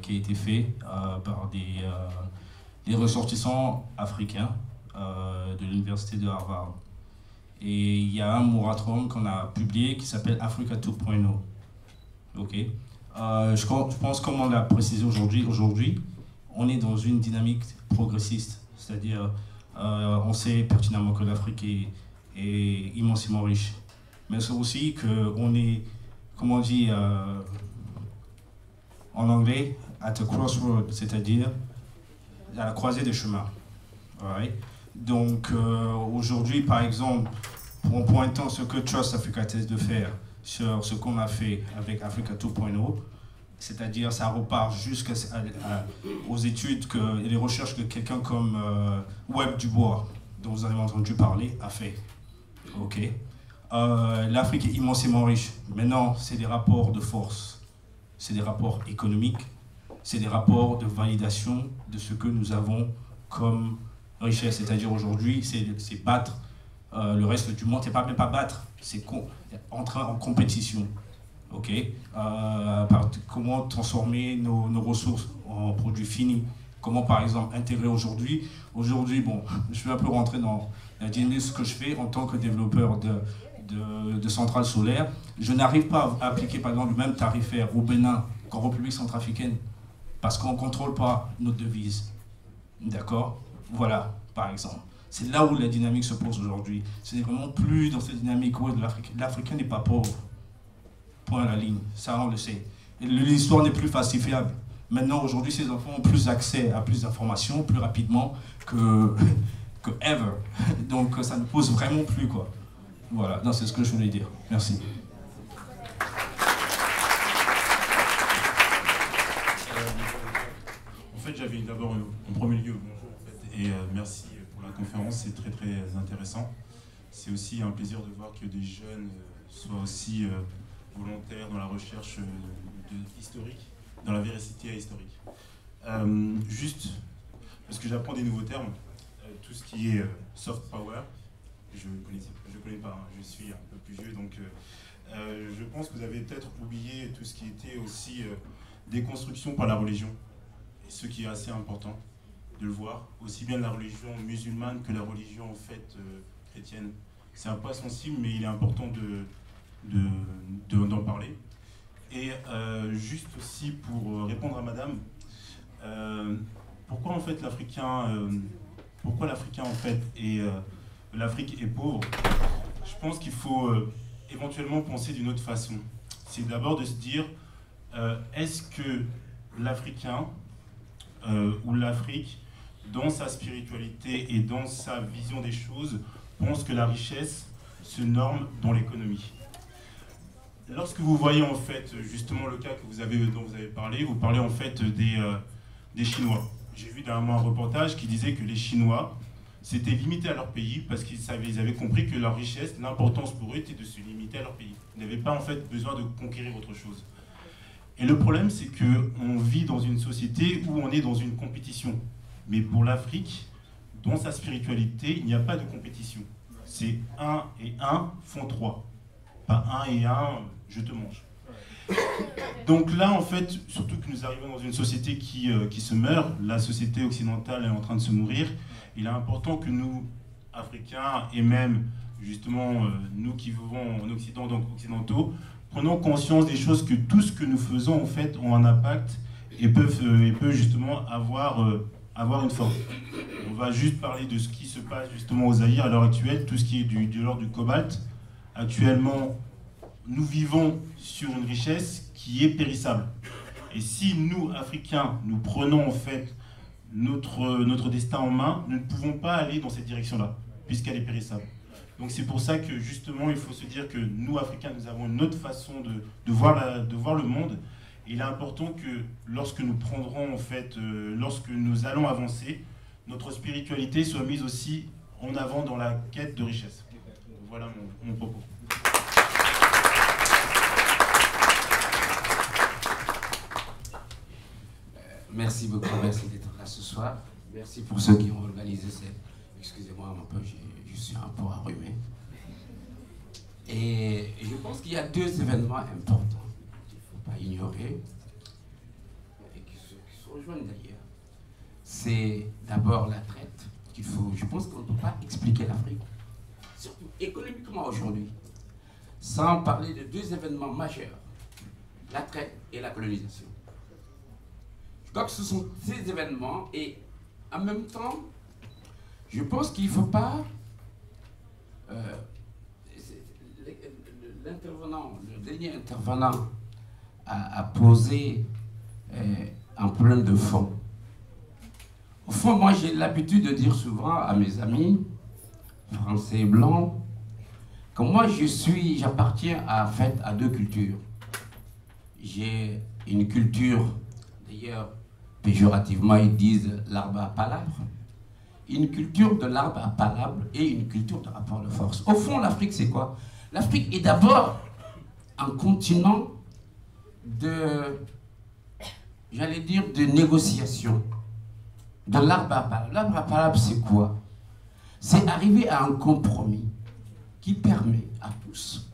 Speaker 10: qui a été fait par des ressortissants africains de l'université de Harvard. Et il y a un moratorium qu'on a publié qui s'appelle Africa 2.0. Ok. Je pense, comme on l'a précisé aujourd'hui, on est dans une dynamique progressiste, c'est-à-dire on sait pertinemment que l'Afrique est immensément riche, mais c'est aussi qu'on est, comme on dit en anglais, at a crossroad, c'est-à-dire à la croisée des chemins. Right? Donc aujourd'hui, par exemple, en pointant ce que Trust Africa teste de faire sur ce qu'on a fait avec Africa 2.0, c'est-à-dire ça repart jusqu'aux études et les recherches que quelqu'un comme Webb Dubois, dont vous avez entendu parler, a fait. Okay. L'Afrique est immensément riche. Maintenant, c'est des rapports de force, c'est des rapports économiques, c'est des rapports de validation de ce que nous avons comme richesse. C'est-à-dire aujourd'hui, c'est battre le reste du monde. C'est même pas battre, c'est entrer en compétition. Okay. Comment transformer nos ressources en produits finis, Comment, par exemple, intégrer aujourd'hui. Aujourd'hui, bon, je vais un peu rentrer dans la dynamique de ce que je fais en tant que développeur de centrales solaires. Je n'arrive pas à appliquer, par exemple, le même tarifaire au Bénin qu'en République centrafricaine parce qu'on ne contrôle pas notre devise. D'accord? Voilà, par exemple. C'est là où la dynamique se pose aujourd'hui. Ce n'est vraiment plus dans cette dynamique où l'Africain n'est pas pauvre. Point à la ligne. Ça, on le sait. L'histoire n'est plus falsifiable. Maintenant, aujourd'hui, ces enfants ont plus accès à plus d'informations, plus rapidement que ever. Donc, ça ne pose vraiment plus, quoi. Voilà, c'est ce que je voulais dire. Merci.
Speaker 11: En fait, j'avais d'abord, en premier lieu, bonjour, en fait, et merci pour la conférence, c'est très très intéressant. C'est aussi un plaisir de voir que des jeunes soient aussi volontaires dans la recherche historique, dans la véracité historique. Juste, parce que j'apprends des nouveaux termes, tout ce qui est soft power, je connais pas, hein, je suis un peu plus vieux, donc je pense que vous avez peut-être oublié tout ce qui était aussi déconstruction par la religion, et ce qui est assez important de le voir, aussi bien la religion musulmane que la religion en fait chrétienne. C'est un point sensible, mais il est important d'en parler. Et juste aussi pour répondre à madame, pourquoi en fait l'Africain en fait l'Afrique est pauvre? Je pense qu'il faut éventuellement penser d'une autre façon. C'est d'abord de se dire, est-ce que l'Africain ou l'Afrique, dans sa spiritualité et dans sa vision des choses, pense que la richesse se norme dans l'économie? Lorsque vous voyez en fait justement le cas dont vous avez parlé, vous parlez en fait des Chinois. J'ai vu dernièrement un reportage qui disait que les Chinois s'étaient limités à leur pays parce qu'ils avaient compris que leur richesse, l'importance pour eux était de se limiter à leur pays. Ils n'avaient pas en fait besoin de conquérir autre chose. Et le problème, c'est qu'on vit dans une société où on est dans une compétition. Mais pour l'Afrique, dans sa spiritualité, il n'y a pas de compétition. C'est 1 et 1 font 3. Pas 1 et 1, je te mange. Donc là, en fait, surtout que nous arrivons dans une société qui se meurt, la société occidentale est en train de se mourir, il est important que nous, Africains, et même justement nous qui vivons en Occident, donc occidentaux, prenons conscience des choses, que tout ce que nous faisons en fait ont un impact et peut justement avoir une forme. On va juste parler de ce qui se passe justement au Zaïre à l'heure actuelle, tout ce qui est de l'ordre du cobalt. Actuellement, nous vivons sur une richesse qui est périssable. Et si nous, Africains, nous prenons en fait notre destin en main, nous ne pouvons pas aller dans cette direction-là, puisqu'elle est périssable. Donc c'est pour ça que justement, il faut se dire que nous, Africains, nous avons une autre façon de voir le monde. Et il est important que lorsque nous prendrons, en fait, lorsque nous allons avancer, notre spiritualité soit mise aussi en avant dans la quête de richesse. Voilà mon propos.
Speaker 12: Merci beaucoup, merci d'être là ce soir. Merci pour ceux qui ont organisé cette... Excusez-moi un peu, je suis un peu enrhumé. Et je pense qu'il y a deux événements importants qu'il ne faut pas ignorer et qui se rejoignent d'ailleurs. C'est d'abord la traite qu'il faut... Je pense qu'on ne peut pas expliquer l'Afrique, surtout économiquement aujourd'hui, sans parler de deux événements majeurs, la traite et la colonisation. Je crois que ce sont ces événements et en même temps, je pense qu'il ne faut pas... le dernier intervenant a posé un problème de fond. Au fond, moi j'ai l'habitude de dire souvent à mes amis français et blancs que moi j'appartiens à deux cultures. J'ai une culture, d'ailleurs péjorativement ils disent l'arbre à palabre, une culture de l'arbre à palabre et une culture de rapport de force. Au fond, l'Afrique c'est quoi? L'Afrique est d'abord un continent j'allais dire, de négociation, de l'arbre à palabre. L'arbre à palabre, c'est quoi? C'est arriver à un compromis qui permet à tous,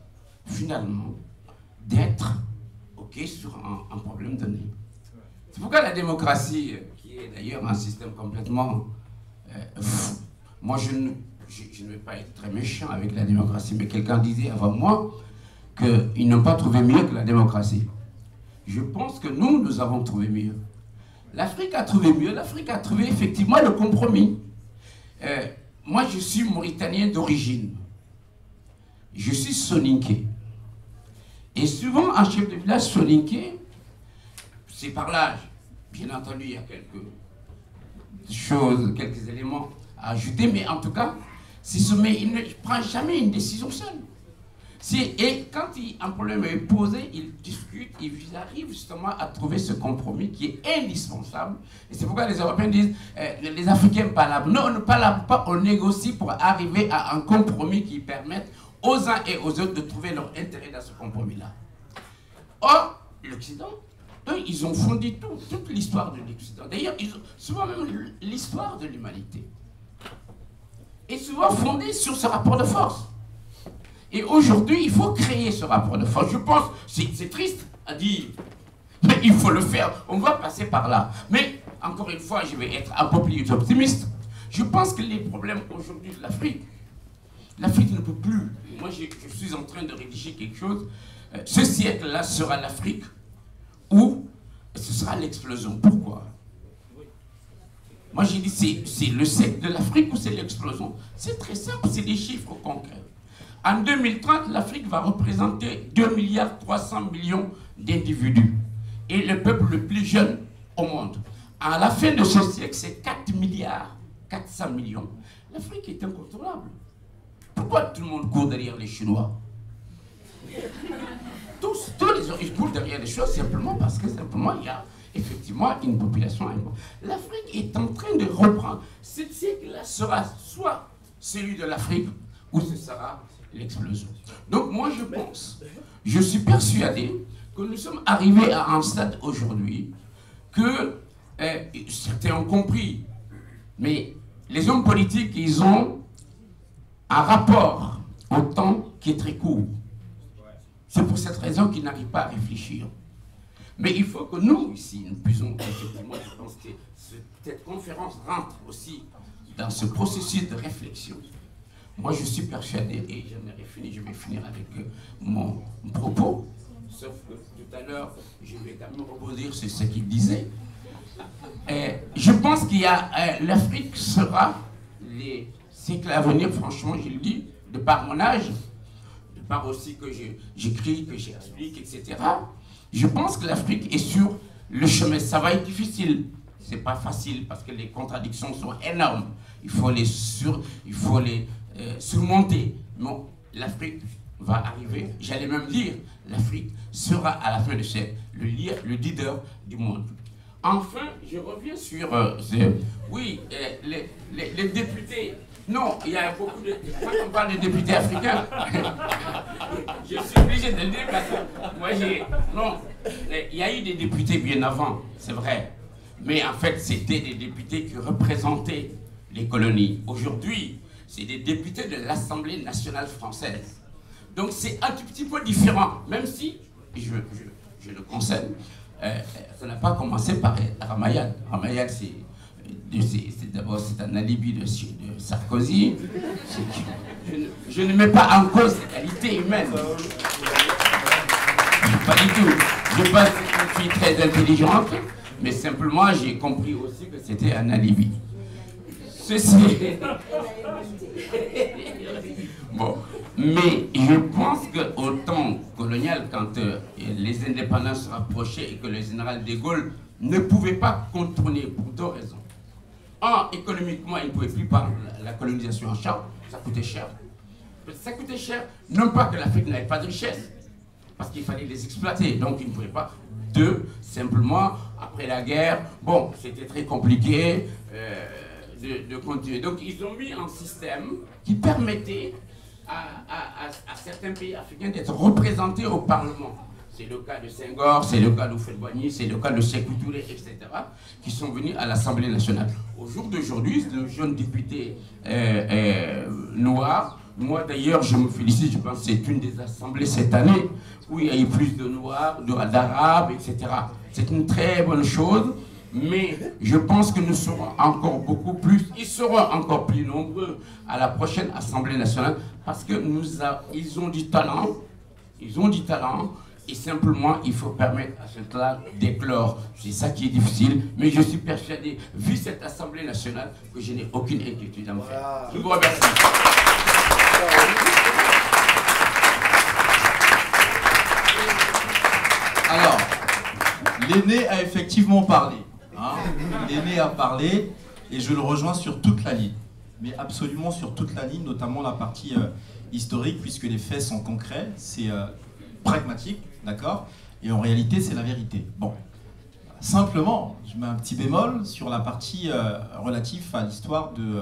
Speaker 12: finalement, d'être OK sur un problème donné. C'est pourquoi la démocratie, qui qui est d'ailleurs un système complètement fou. Moi, je ne vais pas être très méchant avec la démocratie, mais quelqu'un disait avant moi qu'ils n'ont pas trouvé mieux que la démocratie. Je pense que nous avons trouvé mieux. L'Afrique a trouvé mieux, l'Afrique a trouvé effectivement le compromis. Moi, je suis mauritanien d'origine. Je suis soninké. Et souvent, un chef de village soninké, c'est par l'âge. Bien entendu, il y a quelques choses, quelques éléments à ajouter, mais en tout cas, il ne prend jamais une décision seule. Et quand un problème est posé, ils discutent, ils arrivent justement à trouver ce compromis qui est indispensable. Et c'est pourquoi les Européens disent, les Africains palabrent. Non, on ne palabre pas, on négocie pour arriver à un compromis qui permette aux uns et aux autres de trouver leur intérêt dans ce compromis-là. Or, l'Occident, eux, ils ont fondé toute l'histoire de l'Occident. D'ailleurs, souvent même l'histoire de l'humanité est souvent fondée sur ce rapport de force. Et aujourd'hui, il faut créer ce rapport de force. Je pense, c'est triste à dire, mais il faut le faire. On va passer par là. Mais, encore une fois, je vais être un peu plus optimiste. Je pense que les problèmes aujourd'hui de l'Afrique ne peut plus. Moi, je suis en train de rédiger quelque chose. Ce siècle-là sera l'Afrique où ce sera l'explosion. Pourquoi? Moi, j'ai dit, c'est le siècle de l'Afrique ou c'est l'explosion? C'est très simple, c'est des chiffres concrets. En 2030, l'Afrique va représenter 2,3 milliards d'individus et le peuple le plus jeune au monde. À la fin de ce siècle, c'est 4,4 milliards. L'Afrique est incontournable. Pourquoi tout le monde court derrière les Chinois? Tous les gens, ils courent derrière les choses simplement parce que simplement il y a effectivement une population importante. L'Afrique est en train de reprendre. Ce siècle-là sera soit celui de l'Afrique ou ce sera l'explosion. Donc moi je suis persuadé que nous sommes arrivés à un stade aujourd'hui que certains ont compris, mais les hommes politiques, ils ont un rapport au temps qui est très court. C'est pour cette raison qu'ils n'arrivent pas à réfléchir. Mais il faut que nous, ici, nous puissions, effectivement, je pense que cette conférence rentre aussi dans ce processus de réflexion. Moi, je suis persuadé, et je vais finir avec mon propos, sauf que tout à l'heure, je vais quand même rebondir sur ce qu'il disait. Je pense qu'il y a, l'Afrique sera, les siècles à venir, franchement, je le dis, de par mon âge, de par aussi que j'écris, que j'explique, etc. Je pense que l'Afrique est sur le chemin. Ça va être difficile. C'est pas facile parce que les contradictions sont énormes. Il faut les surmonter. Mais l'Afrique va arriver. J'allais même dire, l'Afrique sera à la fin de siècle le leader du monde. Enfin, je reviens sur oui, les députés. Non, il y a beaucoup de... Quand on parle de députés africains, je suis obligé de le dire parce que moi j'ai... Non, il y a eu des députés bien avant, c'est vrai. Mais en fait, c'était des députés qui représentaient les colonies. Aujourd'hui, c'est des députés de l'Assemblée nationale française. Donc c'est un tout petit peu différent, même si, je le concède, ça n'a pas commencé par Ramayad. Ramayad, d'abord, c'est un alibi de Sarkozy. Je ne mets pas en cause les qualités humaines. Pas du tout. Je pense que je suis très intelligente, mais simplement, j'ai compris aussi que c'était un alibi. Ceci... Bon. Mais je pense qu'au temps colonial, quand les indépendances se rapprochaient et que le général de Gaulle ne pouvait pas contourner pour deux raisons. Un, économiquement, il ne pouvait plus par la colonisation en charge, ça coûtait cher. Ça coûtait cher, non pas que l'Afrique n'avait pas de richesse, parce qu'il fallait les exploiter, donc il ne pouvait pas. Deux, simplement, après la guerre, bon, c'était très compliqué de continuer. Donc ils ont mis un système qui permettait à certains pays africains d'être représentés au Parlement. C'est le cas de Senghor, c'est le cas d'Houphouët-Boigny, c'est le cas de Sékou Touré, etc., qui sont venus à l'Assemblée nationale. Au jour d'aujourd'hui, le jeune député noir, moi d'ailleurs je me félicite, je pense que c'est une des assemblées cette année où il y a eu plus de noirs, d'arabes, etc. C'est une très bonne chose Mais je pense que nous serons encore beaucoup plus, ils seront encore plus nombreux à la prochaine Assemblée nationale parce que ils ont du talent, et simplement il faut permettre à cela d'éclore. C'est ça qui est difficile, mais je suis persuadé, vu cette Assemblée nationale, que je n'ai aucune inquiétude à me faire. Je vous remercie.
Speaker 7: Alors, l'aîné a effectivement parlé. Hein. L'aîné a parlé et je le rejoins sur toute la ligne. Mais absolument sur toute la ligne, notamment la partie historique, puisque les faits sont concrets, c'est pragmatique, d'accord? Et en réalité, c'est la vérité. Bon, simplement, je mets un petit bémol sur la partie relative à l'histoire de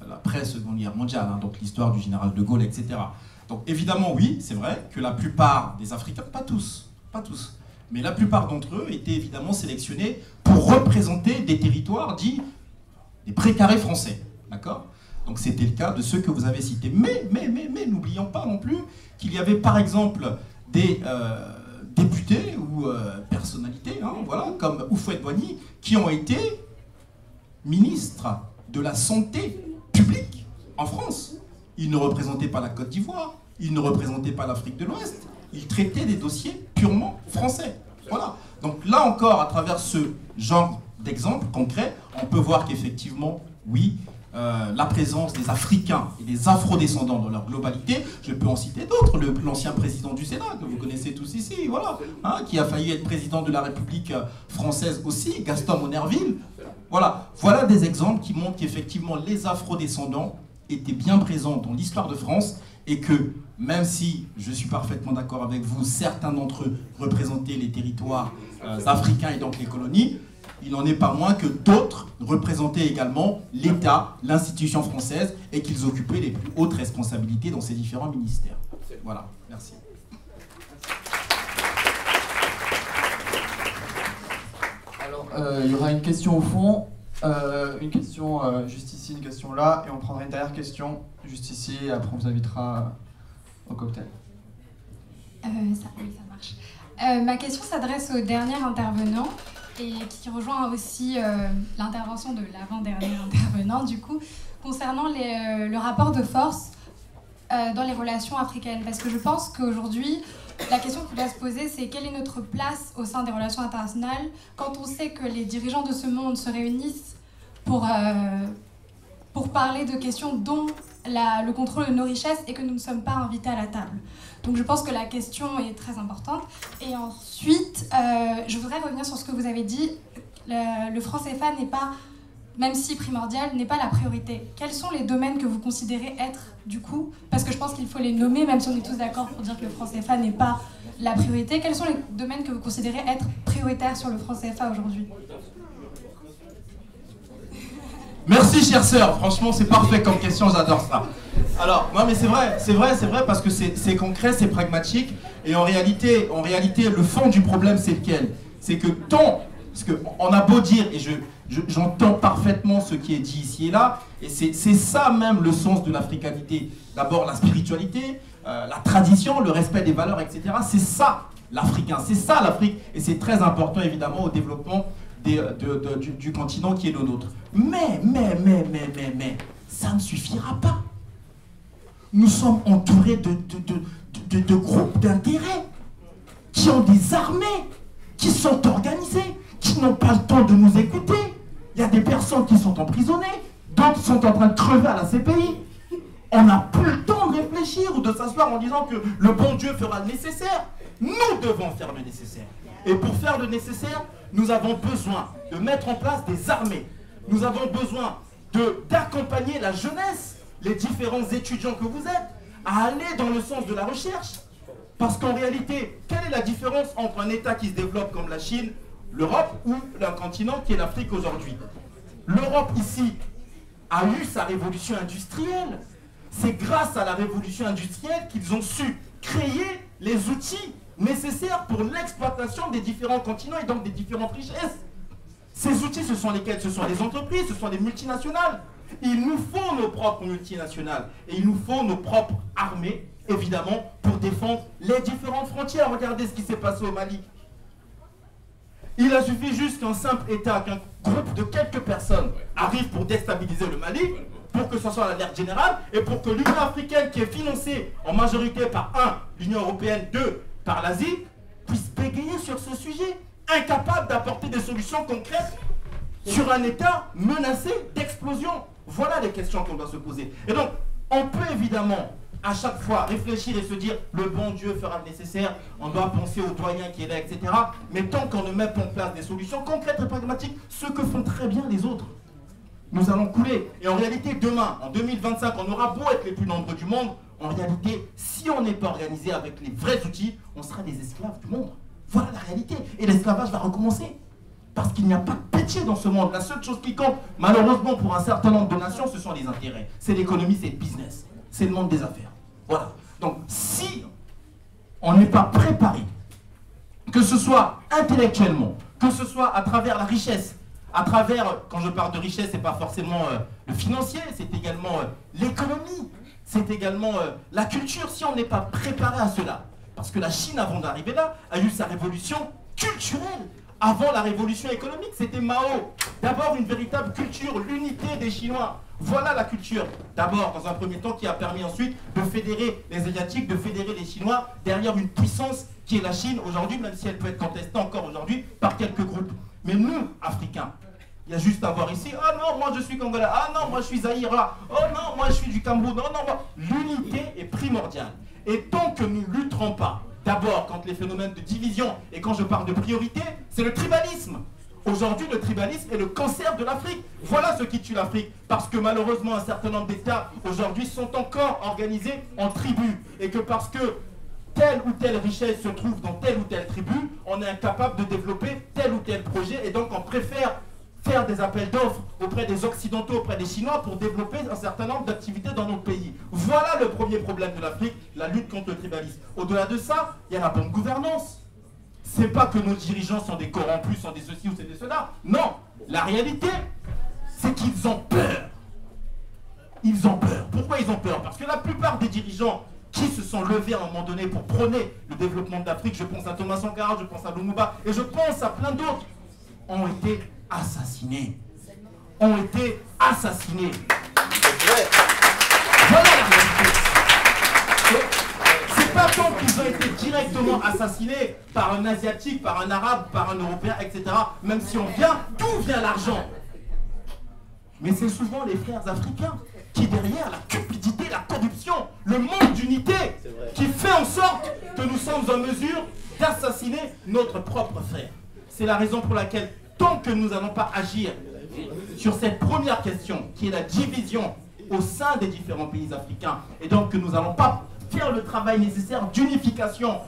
Speaker 7: l'après-Seconde Guerre mondiale, hein, donc l'histoire du général de Gaulle, etc. Donc évidemment, oui, c'est vrai que la plupart des Africains, pas tous, mais la plupart d'entre eux étaient évidemment sélectionnés pour représenter des territoires dits des précarés français, d'accord? Donc c'était le cas de ceux que vous avez cités. Mais n'oublions pas non plus qu'il y avait par exemple des députés ou personnalités, hein, voilà, comme Houphouët-Boigny, qui ont été ministres de la santé publique en France. Ils ne représentaient pas la Côte d'Ivoire, ils ne représentaient pas l'Afrique de l'Ouest, ils traitaient des dossiers purement français. Voilà. Donc là encore, à travers ce genre d'exemple concret, on peut voir qu'effectivement, oui, la présence des Africains et des Afro-descendants dans leur globalité, je peux en citer d'autres, l'ancien président du Sénat, que vous connaissez tous ici, voilà, hein, qui a failli être président de la République française aussi, Gaston Monnerville. Voilà des exemples qui montrent qu'effectivement les Afro-descendants étaient bien présents dans l'histoire de France et que, même si je suis parfaitement d'accord avec vous, certains d'entre eux représentaient les territoires africains et donc les colonies, il n'en est pas moins que d'autres représentaient également l'État, l'institution française, et qu'ils occupaient les plus hautes responsabilités dans ces différents ministères. Voilà, merci.
Speaker 1: Alors, il y aura une question au fond, une question juste ici, une question là, et on prendra une dernière question juste ici, et après on vous invitera au cocktail.
Speaker 13: Oui, ça marche. Ma question s'adresse au dernier intervenant et qui rejoint aussi l'intervention de l'avant-dernier intervenant, du coup, concernant le rapport de force dans les relations africaines. Parce que je pense qu'aujourd'hui, la question qui doit se poser, c'est quelle est notre place au sein des relations internationales quand on sait que les dirigeants de ce monde se réunissent pour parler de questions dont le contrôle de nos richesses et que nous ne sommes pas invités à la table. Donc je pense que la question est très importante. Et ensuite, je voudrais revenir sur ce que vous avez dit. Le franc CFA n'est pas, même si primordial, n'est pas la priorité. Quels sont les domaines que vous considérez être, du coup, parce que je pense qu'il faut les nommer, même si on est tous d'accord pour dire que le franc CFA n'est pas la priorité, quels sont les domaines que vous considérez être prioritaires sur le franc CFA aujourd'hui ?
Speaker 7: Merci, chère sœur. Franchement, c'est parfait comme question, j'adore ça. Alors, non, mais c'est vrai, parce que c'est concret, c'est pragmatique. Et en réalité, le fond du problème, c'est lequel? C'est que parce qu'on a beau dire, et j'entends parfaitement ce qui est dit ici et là, et c'est ça même le sens de l'africanité. D'abord, la spiritualité, la tradition, le respect des valeurs, etc. C'est ça, l'Africain. C'est ça, l'Afrique. Et c'est très important, évidemment, au développement du continent qui est le nôtre. Mais, ça ne suffira pas. Nous sommes entourés de groupes d'intérêts qui ont des armées, qui sont organisées, qui n'ont pas le temps de nous écouter. Il y a des personnes qui sont emprisonnées, d'autres sont en train de crever à la CPI. On n'a plus le temps de réfléchir ou de s'asseoir en disant que le bon Dieu fera le nécessaire. Nous devons faire le nécessaire. Et pour faire le nécessaire, nous avons besoin de mettre en place des armées. Nous avons besoin d'accompagner la jeunesse, les différents étudiants que vous êtes, à aller dans le sens de la recherche. Parce qu'en réalité, quelle est la différence entre un État qui se développe comme la Chine, l'Europe ou un continent qui est l'Afrique aujourd'hui? L'Europe ici a eu sa révolution industrielle. C'est grâce à la révolution industrielle qu'ils ont su créer les outils nécessaires pour l'exploitation des différents continents et donc des différentes richesses. Ces outils, ce sont lesquels? Ce sont les entreprises, ce sont les multinationales. Il nous faut nos propres multinationales et il nous faut nos propres armées, évidemment, pour défendre les différentes frontières. Regardez ce qui s'est passé au Mali.
Speaker 14: Il a suffi juste qu'un simple État, qu'un groupe de quelques personnes arrive pour déstabiliser le Mali, pour que ce soit l'alerte générale, et pour que l'Union africaine, qui est financée en majorité par l'Union européenne, 2, par l'Asie, puisse bégayer sur ce sujet, incapable d'apporter des solutions concrètes sur un État menacé d'explosion. Voilà les questions qu'on doit se poser. Et donc, on peut évidemment à chaque fois réfléchir et se dire le bon Dieu fera le nécessaire, on doit penser au doyen qui est là, etc. Mais tant qu'on ne met pas en place des solutions concrètes et pragmatiques, ce que font très bien les autres, nous allons couler. Et en réalité, demain, en 2025, on aura beau être les plus nombreux du monde, en réalité, si on n'est pas organisé avec les vrais outils, on sera des esclaves du monde. Voilà la réalité. Et l'esclavage va recommencer. Parce qu'il n'y a pas de pitié dans ce monde. La seule chose qui compte, malheureusement pour un certain nombre de nations, ce sont les intérêts. C'est l'économie, c'est le business. C'est le monde des affaires. Voilà. Donc, si on n'est pas préparé, que ce soit intellectuellement, que ce soit à travers la richesse, à travers, quand je parle de richesse, c'est pas forcément le financier, c'est également l'économie, c'est également la culture, si on n'est pas préparé à cela. Parce que la Chine, avant d'arriver là, a eu sa révolution culturelle. Avant la révolution économique, c'était Mao. D'abord, une véritable culture, l'unité des Chinois. Voilà la culture, d'abord, dans un premier temps, qui a permis ensuite de fédérer les Asiatiques, de fédérer les Chinois derrière une puissance qui est la Chine aujourd'hui, même si elle peut être contestée encore aujourd'hui par quelques groupes. Mais nous, Africains, il y a juste à voir ici, ah non, moi je suis Congolais, ah non, moi je suis Zaïra, oh non, moi je suis du Cameroun, non, non, moi... L'unité est primordiale. Et tant que nous ne lutterons pas, d'abord contre les phénomènes de division, et quand je parle de priorité, c'est le tribalisme. Aujourd'hui, le tribalisme est le cancer de l'Afrique. Voilà ce qui tue l'Afrique. Parce que malheureusement, un certain nombre d'États aujourd'hui sont encore organisés en tribus. Et que parce que telle ou telle richesse se trouve dans telle ou telle tribu, on est incapable de développer tel ou tel projet. Et donc on préfère faire des appels d'offres auprès des Occidentaux, auprès des Chinois, pour développer un certain nombre d'activités dans notre pays. Voilà le premier problème de l'Afrique, la lutte contre le tribalisme. Au-delà de ça, il y a la bonne gouvernance. C'est pas que nos dirigeants sont des corrompus, sont des ceci ou c'est des cela. Non, la réalité, c'est qu'ils ont peur. Ils ont peur. Pourquoi ils ont peur? Parce que la plupart des dirigeants qui se sont levés à un moment donné pour prôner le développement de l'Afrique, je pense à Thomas Sankara, je pense à Lumumba, et je pense à plein d'autres, ont été assassinés. Ont été assassinés. Voilà la réalité. C'est pas tant qu'ils ont été directement assassinés par un Asiatique, par un Arabe, par un Européen, etc. Même si on vient, d'où vient l'argent? Mais c'est souvent les frères africains qui, derrière la cupidité, la corruption, le manque d'unité, qui fait en sorte que nous sommes en mesure d'assassiner notre propre frère. C'est la raison pour laquelle, tant que nous n'allons pas agir sur cette première question, qui est la division au sein des différents pays africains, et donc que nous n'allons pas faire le travail nécessaire d'unification,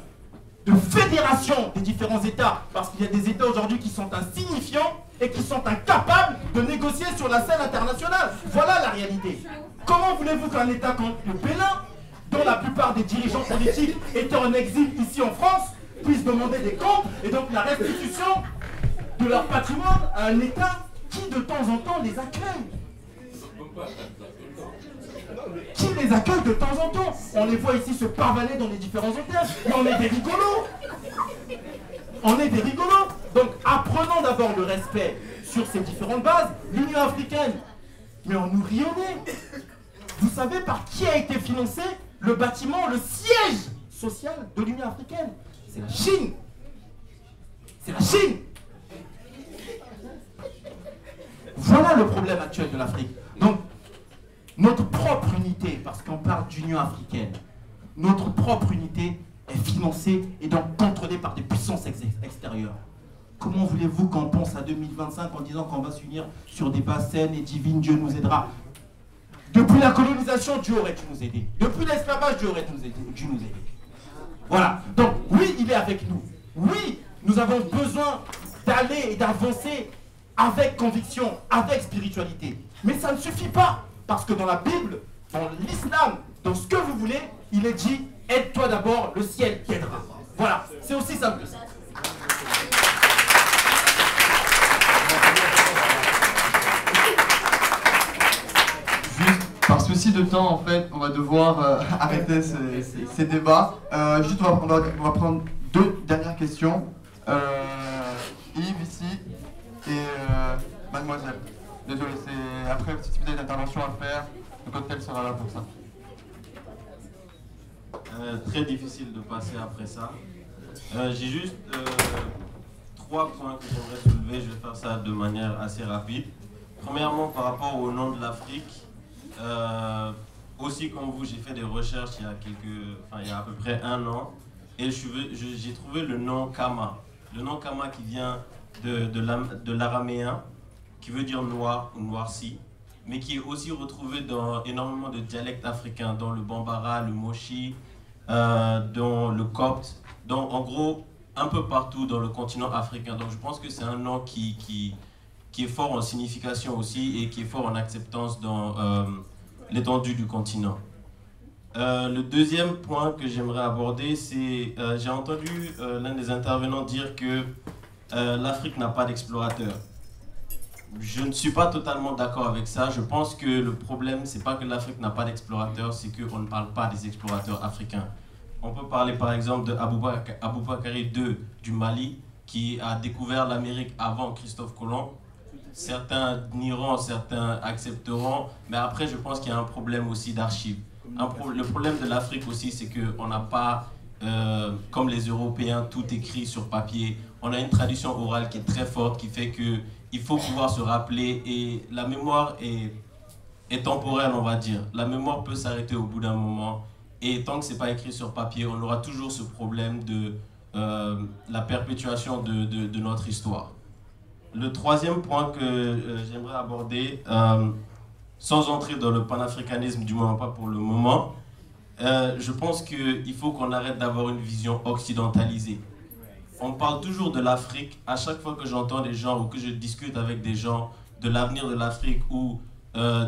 Speaker 14: de fédération des différents États, parce qu'il y a des États aujourd'hui qui sont insignifiants et qui sont incapables de négocier sur la scène internationale. Voilà la réalité. Comment voulez-vous qu'un État comme le Bénin, dont la plupart des dirigeants politiques étaient en exil ici en France, puisse demander des comptes et donc la restitution de leur patrimoine à un État qui de temps en temps les accueille? Qui les accueille de temps en temps? On les voit ici se pavaner dans les différents hôtels, mais on est des rigolos. On est des rigolos. Donc apprenons d'abord le respect sur ces différentes bases. L'Union africaine, mais on nous rionnait. Vous savez par qui a été financé le bâtiment, le siège social de l'Union africaine? C'est la Chine. C'est la Chine. Voilà le problème actuel de l'Afrique. Donc, notre propre unité, parce qu'on parle d'Union africaine, notre propre unité est financée et donc contrôlée par des puissances extérieures. Comment voulez-vous qu'on pense à 2025 en disant qu'on va s'unir sur des bases saines et divines, Dieu nous aidera? Depuis la colonisation, Dieu aurait dû nous aider. Depuis l'esclavage, Dieu aurait dû nous aider. Voilà. Donc, oui, il est avec nous. Oui, nous avons besoin d'aller et d'avancer avec conviction, avec spiritualité. Mais ça ne suffit pas. Parce que dans la Bible, dans l'islam, dans ce que vous voulez, il est dit « Aide-toi d'abord, le ciel t'aidera ». Voilà, c'est aussi simple que ça.
Speaker 1: Juste par souci de temps, en fait, on va devoir arrêter ces débats. Juste, on va prendre deux dernières questions.
Speaker 15: Yves ici et Mademoiselle. Désolé, c'est après si vous avez une intervention à faire, le cocktail sera là pour ça.
Speaker 16: Très difficile de passer après ça. J'ai juste 3 points que j'aimerais soulever. Je vais faire ça de manière assez rapide. Premièrement, par rapport au nom de l'Afrique, aussi comme vous, j'ai fait des recherches il y a à peu près 1 an, et j'ai trouvé le nom Kama. Le nom Kama qui vient de l'araméen, qui veut dire noir ou noirci, mais qui est aussi retrouvé dans énormément de dialectes africains, dans le Bambara, le Moshi, dans le Copte, donc en gros un peu partout dans le continent africain. Donc je pense que c'est un nom qui est fort en signification aussi et qui est fort en acceptance dans l'étendue du continent. Le deuxième point que j'aimerais aborder, c'est j'ai entendu l'un des intervenants dire que l'Afrique n'a pas d'explorateurs. Je ne suis pas totalement d'accord avec ça. Je pense que le problème, c'est pas que l'Afrique n'a pas d'explorateurs, c'est qu'on ne parle pas des explorateurs africains. On peut parler par exemple de Aboubakari II du Mali, qui a découvert l'Amérique avant Christophe Colomb. Certains nieront, certains accepteront, mais après je pense qu'il y a un problème aussi d'archives. Le problème de l'Afrique aussi, c'est qu'on n'a pas, comme les Européens, tout écrit sur papier. On a une tradition orale qui est très forte, qui fait qu'il faut pouvoir se rappeler, et la mémoire est temporelle, on va dire. La mémoire peut s'arrêter au bout d'un moment, et tant que ce n'est pas écrit sur papier, on aura toujours ce problème de la perpétuation de notre histoire. Le troisième point que j'aimerais aborder, sans entrer dans le panafricanisme, du moins pas pour le moment, je pense qu'il faut qu'on arrête d'avoir une vision occidentalisée. On parle toujours de l'Afrique. À chaque fois que j'entends des gens ou que je discute avec des gens de l'avenir de l'Afrique ou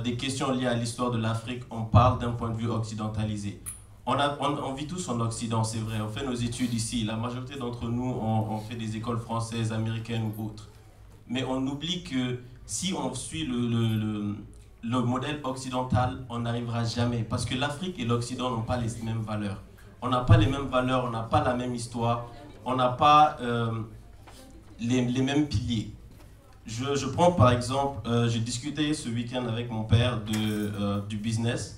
Speaker 16: des questions liées à l'histoire de l'Afrique, on parle d'un point de vue occidentalisé. On vit tous en Occident, c'est vrai. On fait nos études ici. La majorité d'entre nous, on fait des écoles françaises, américaines ou autres. Mais on oublie que si on suit le modèle occidental, on n'arrivera jamais. Parce que l'Afrique et l'Occident n'ont pas les mêmes valeurs. On n'a pas les mêmes valeurs, on n'a pas la même histoire, on n'a pas les mêmes piliers. Je prends par exemple, j'ai discuté ce week-end avec mon père du business,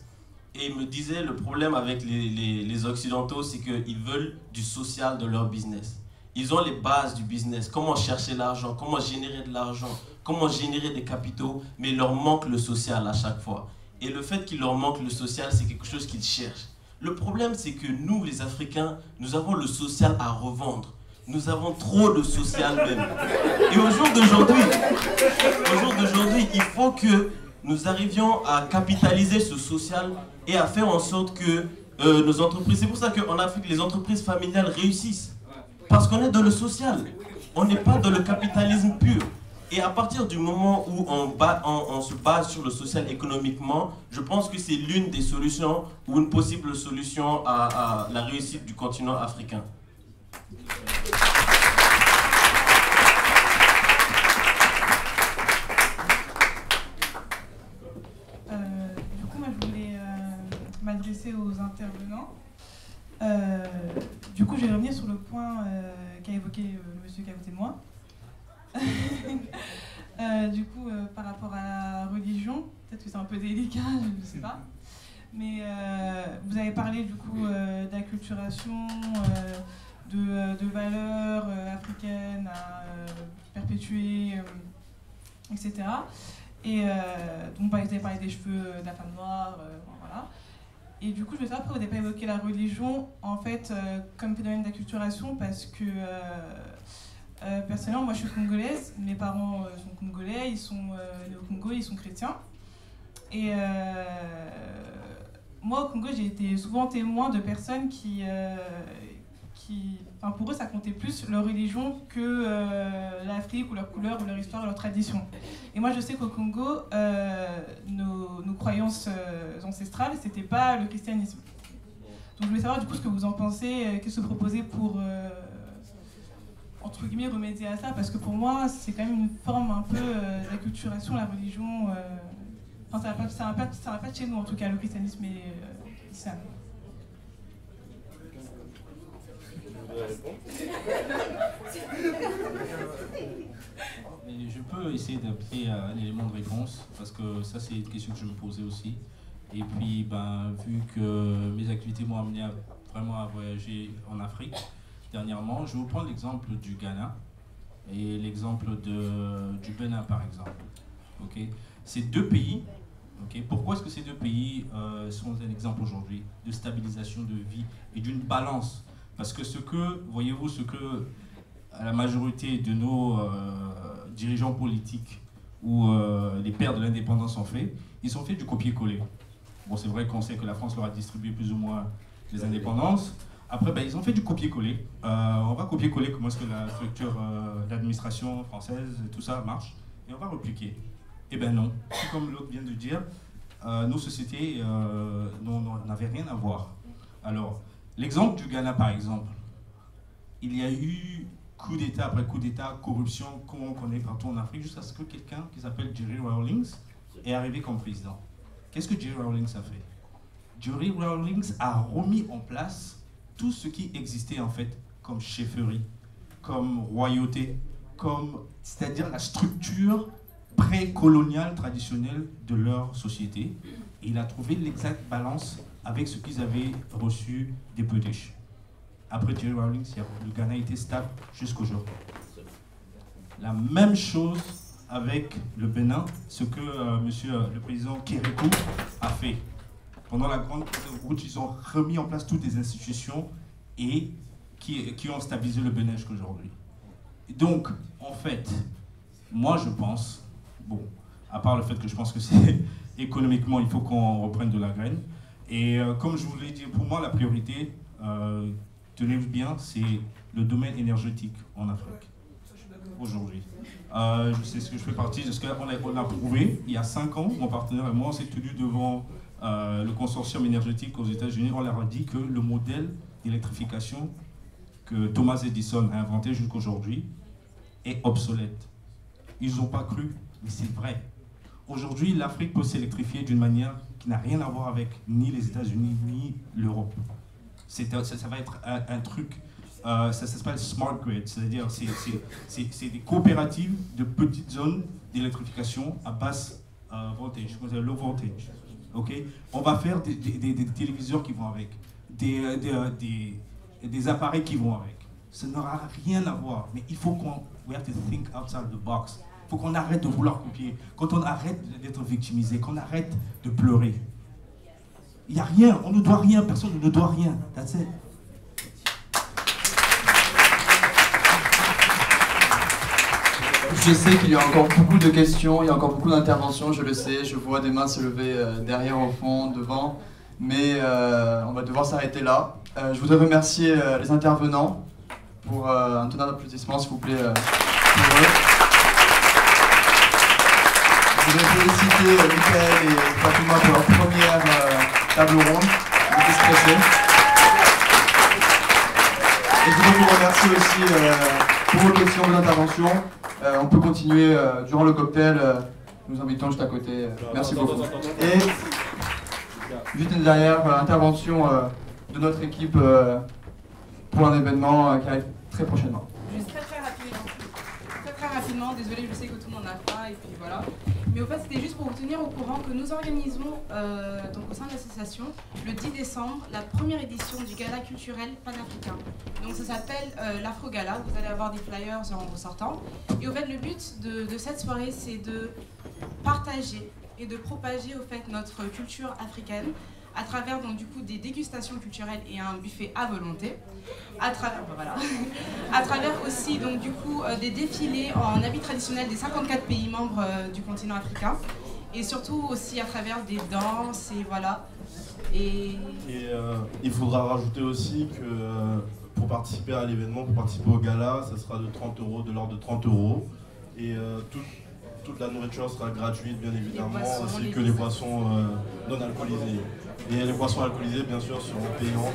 Speaker 16: et il me disait le problème avec les Occidentaux, c'est qu'ils veulent du social de leur business. Ils ont les bases du business, comment chercher l'argent, comment générer de l'argent, comment générer des capitaux, mais il leur manque le social à chaque fois. Et le fait qu'il leur manque le social, c'est quelque chose qu'ils cherchent. Le problème, c'est que nous, les Africains, nous avons le social à revendre. Nous avons trop de social même. Et au jour d'aujourd'hui, il faut que nous arrivions à capitaliser ce social et à faire en sorte que nos entreprises... C'est pour ça qu'en Afrique, les entreprises familiales réussissent. Parce qu'on est dans le social, on n'est pas dans le capitalisme pur. Et à partir du moment où on se base sur le social économiquement, je pense que c'est l'une des solutions ou une possible solution à la réussite du continent africain.
Speaker 5: Du coup, moi je voulais m'adresser aux intervenants. Du coup, je vais revenir sur le point qu'a évoqué le monsieur qui est à côté de moi. Du coup, par rapport à la religion, peut-être que c'est un peu délicat, je ne sais pas. Mais vous avez parlé du coup d'acculturation, de valeurs africaines à perpétuer, etc. Et donc, vous avez parlé des cheveux de la femme noire, voilà. Et du coup, je veux savoir pourquoi vous n'avez pas évoqué la religion, en fait, comme phénomène d'acculturation, parce que, personnellement, moi je suis congolaise, mes parents sont congolais, ils sont nés au Congo, ils sont chrétiens. Et moi, au Congo, j'ai été souvent témoin de personnes qui pour eux, ça comptait plus leur religion que l'Afrique, ou leur couleur, ou leur histoire, ou leur tradition. Et moi, je sais qu'au Congo, nos croyances ancestrales, c'était pas le christianisme. Donc je voulais savoir du coup ce que vous en pensez, qu'est-ce que vous proposez pour, entre guillemets, remédier à ça, parce que pour moi, c'est quand même une forme un peu d'acculturation, la religion. Enfin, ça va pas de chez nous, en tout cas, le christianisme et l'islam.
Speaker 10: essayer d'appeler un élément de réponse, parce que ça c'est une question que je me posais aussi. Et puis, vu que mes activités m'ont amené vraiment à voyager en Afrique dernièrement, je vais vous prendre l'exemple du Ghana et l'exemple du Bénin, par exemple. Okay? Ces deux pays, pourquoi est-ce que ces deux pays sont un exemple aujourd'hui de stabilisation de vie et d'une balance? Parce que voyez-vous, ce que la majorité de nos dirigeants politiques ou les pères de l'indépendance ont fait, ils ont fait du copier-coller. Bon, c'est vrai qu'on sait que la France leur a distribué plus ou moins les indépendances. Après, ils ont fait du copier-coller. On va copier-coller comment est-ce que la structure d'administration française, tout ça marche, et on va repliquer. Eh bien non, comme l'autre vient de dire, nos sociétés n'avaient rien à voir. Alors, l'exemple du Ghana, par exemple, il y a eu coup d'État après coup d'État, corruption, comme on connaît partout en Afrique, jusqu'à ce que quelqu'un qui s'appelle Jerry Rawlings est arrivé comme président. Qu'est-ce que Jerry Rawlings a fait? Jerry Rawlings a remis en place tout ce qui existait en fait comme chefferie, comme royauté, c'est-à-dire la structure pré-coloniale traditionnelle de leur société. Et il a trouvé l'exacte balance avec ce qu'ils avaient reçu des British. Après Jerry Rawlings, le Ghana était stable jusqu'aujourd'hui. La même chose avec le Bénin, ce que le président Kérékou a fait. Pendant la Grande Route, ils ont remis en place toutes les institutions et qui ont stabilisé le Bénin jusqu'aujourd'hui. Donc, en fait, moi je pense, à part le fait que je pense que c'est économiquement, il faut qu'on reprenne de la graine. Et comme je vous l'ai dit, pour moi, la priorité, tenez-vous bien, c'est le domaine énergétique en Afrique, aujourd'hui. Je sais ce que je fais partie de ce qu'on a prouvé. Il y a 5 ans, mon partenaire et moi, on s'est tenu devant le consortium énergétique aux États-Unis. On leur a dit que le modèle d'électrification que Thomas Edison a inventé jusqu'aujourd'hui est obsolète. Ils n'ont pas cru, mais c'est vrai. Aujourd'hui, l'Afrique peut s'électrifier d'une manière qui n'a rien à voir avec ni les États-Unis ni l'Europe. Ça va être un truc, ça s'appelle Smart Grid, c'est-à-dire c'est des coopératives de petites zones d'électrification à basse voltage, low voltage. Okay? On va faire des téléviseurs qui vont avec, des appareils qui vont avec. Ça n'aura rien à voir, mais il faut we have to think outside the box. Il faut qu'on arrête de vouloir copier, quand on arrête d'être victimisé, qu'on arrête de pleurer. Il n'y a rien, on ne doit rien, personne ne doit rien. That's it.
Speaker 1: Je sais qu'il y a encore beaucoup de questions, il y a encore beaucoup d'interventions, je le sais, je vois des mains se lever derrière, au fond, devant, mais on va devoir s'arrêter là. Je voudrais remercier les intervenants pour un tonnerre d'applaudissements, s'il vous plaît, pour eux. Je voudrais féliciter Michael et Fatima pour leur première table ronde. Ils étaient stressés. Et je voudrais vous remercier aussi pour vos questions, vos interventions. On peut continuer durant le cocktail. Nous invitons juste à côté. Merci beaucoup. Et juste derrière, intervention de notre équipe pour un événement qui arrive très prochainement.
Speaker 8: Juste très rapidement, désolé, je sais que tout le monde n'a pas, et puis voilà. Mais au fait, c'était juste pour vous tenir au courant que nous organisons, donc au sein de l'association, le 10 décembre, la première édition du gala culturel panafricain. Donc ça s'appelle l'Afro-Gala, vous allez avoir des flyers en ressortant. Et au fait, le but de cette soirée, c'est de partager et de propager au fait notre culture africaine à travers donc du coup des dégustations culturelles et un buffet à volonté, à travers aussi donc du coup des défilés en habits traditionnels des 54 pays membres du continent africain, et surtout aussi à travers des danses et voilà. Et
Speaker 17: il faudra rajouter aussi que pour participer à l'événement, pour participer au gala, ça sera de 30 €, de l'ordre de 30 €, et toute la nourriture sera gratuite, bien évidemment, ainsi que les boissons non alcoolisées. Et les boissons alcoolisées, bien sûr, seront payantes.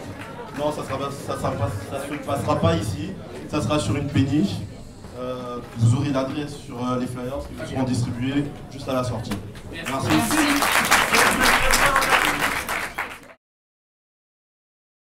Speaker 17: Non, ça ne se passera pas ici, ça sera sur une péniche. Vous aurez l'adresse sur les flyers qui vous seront distribués juste à la sortie. Merci.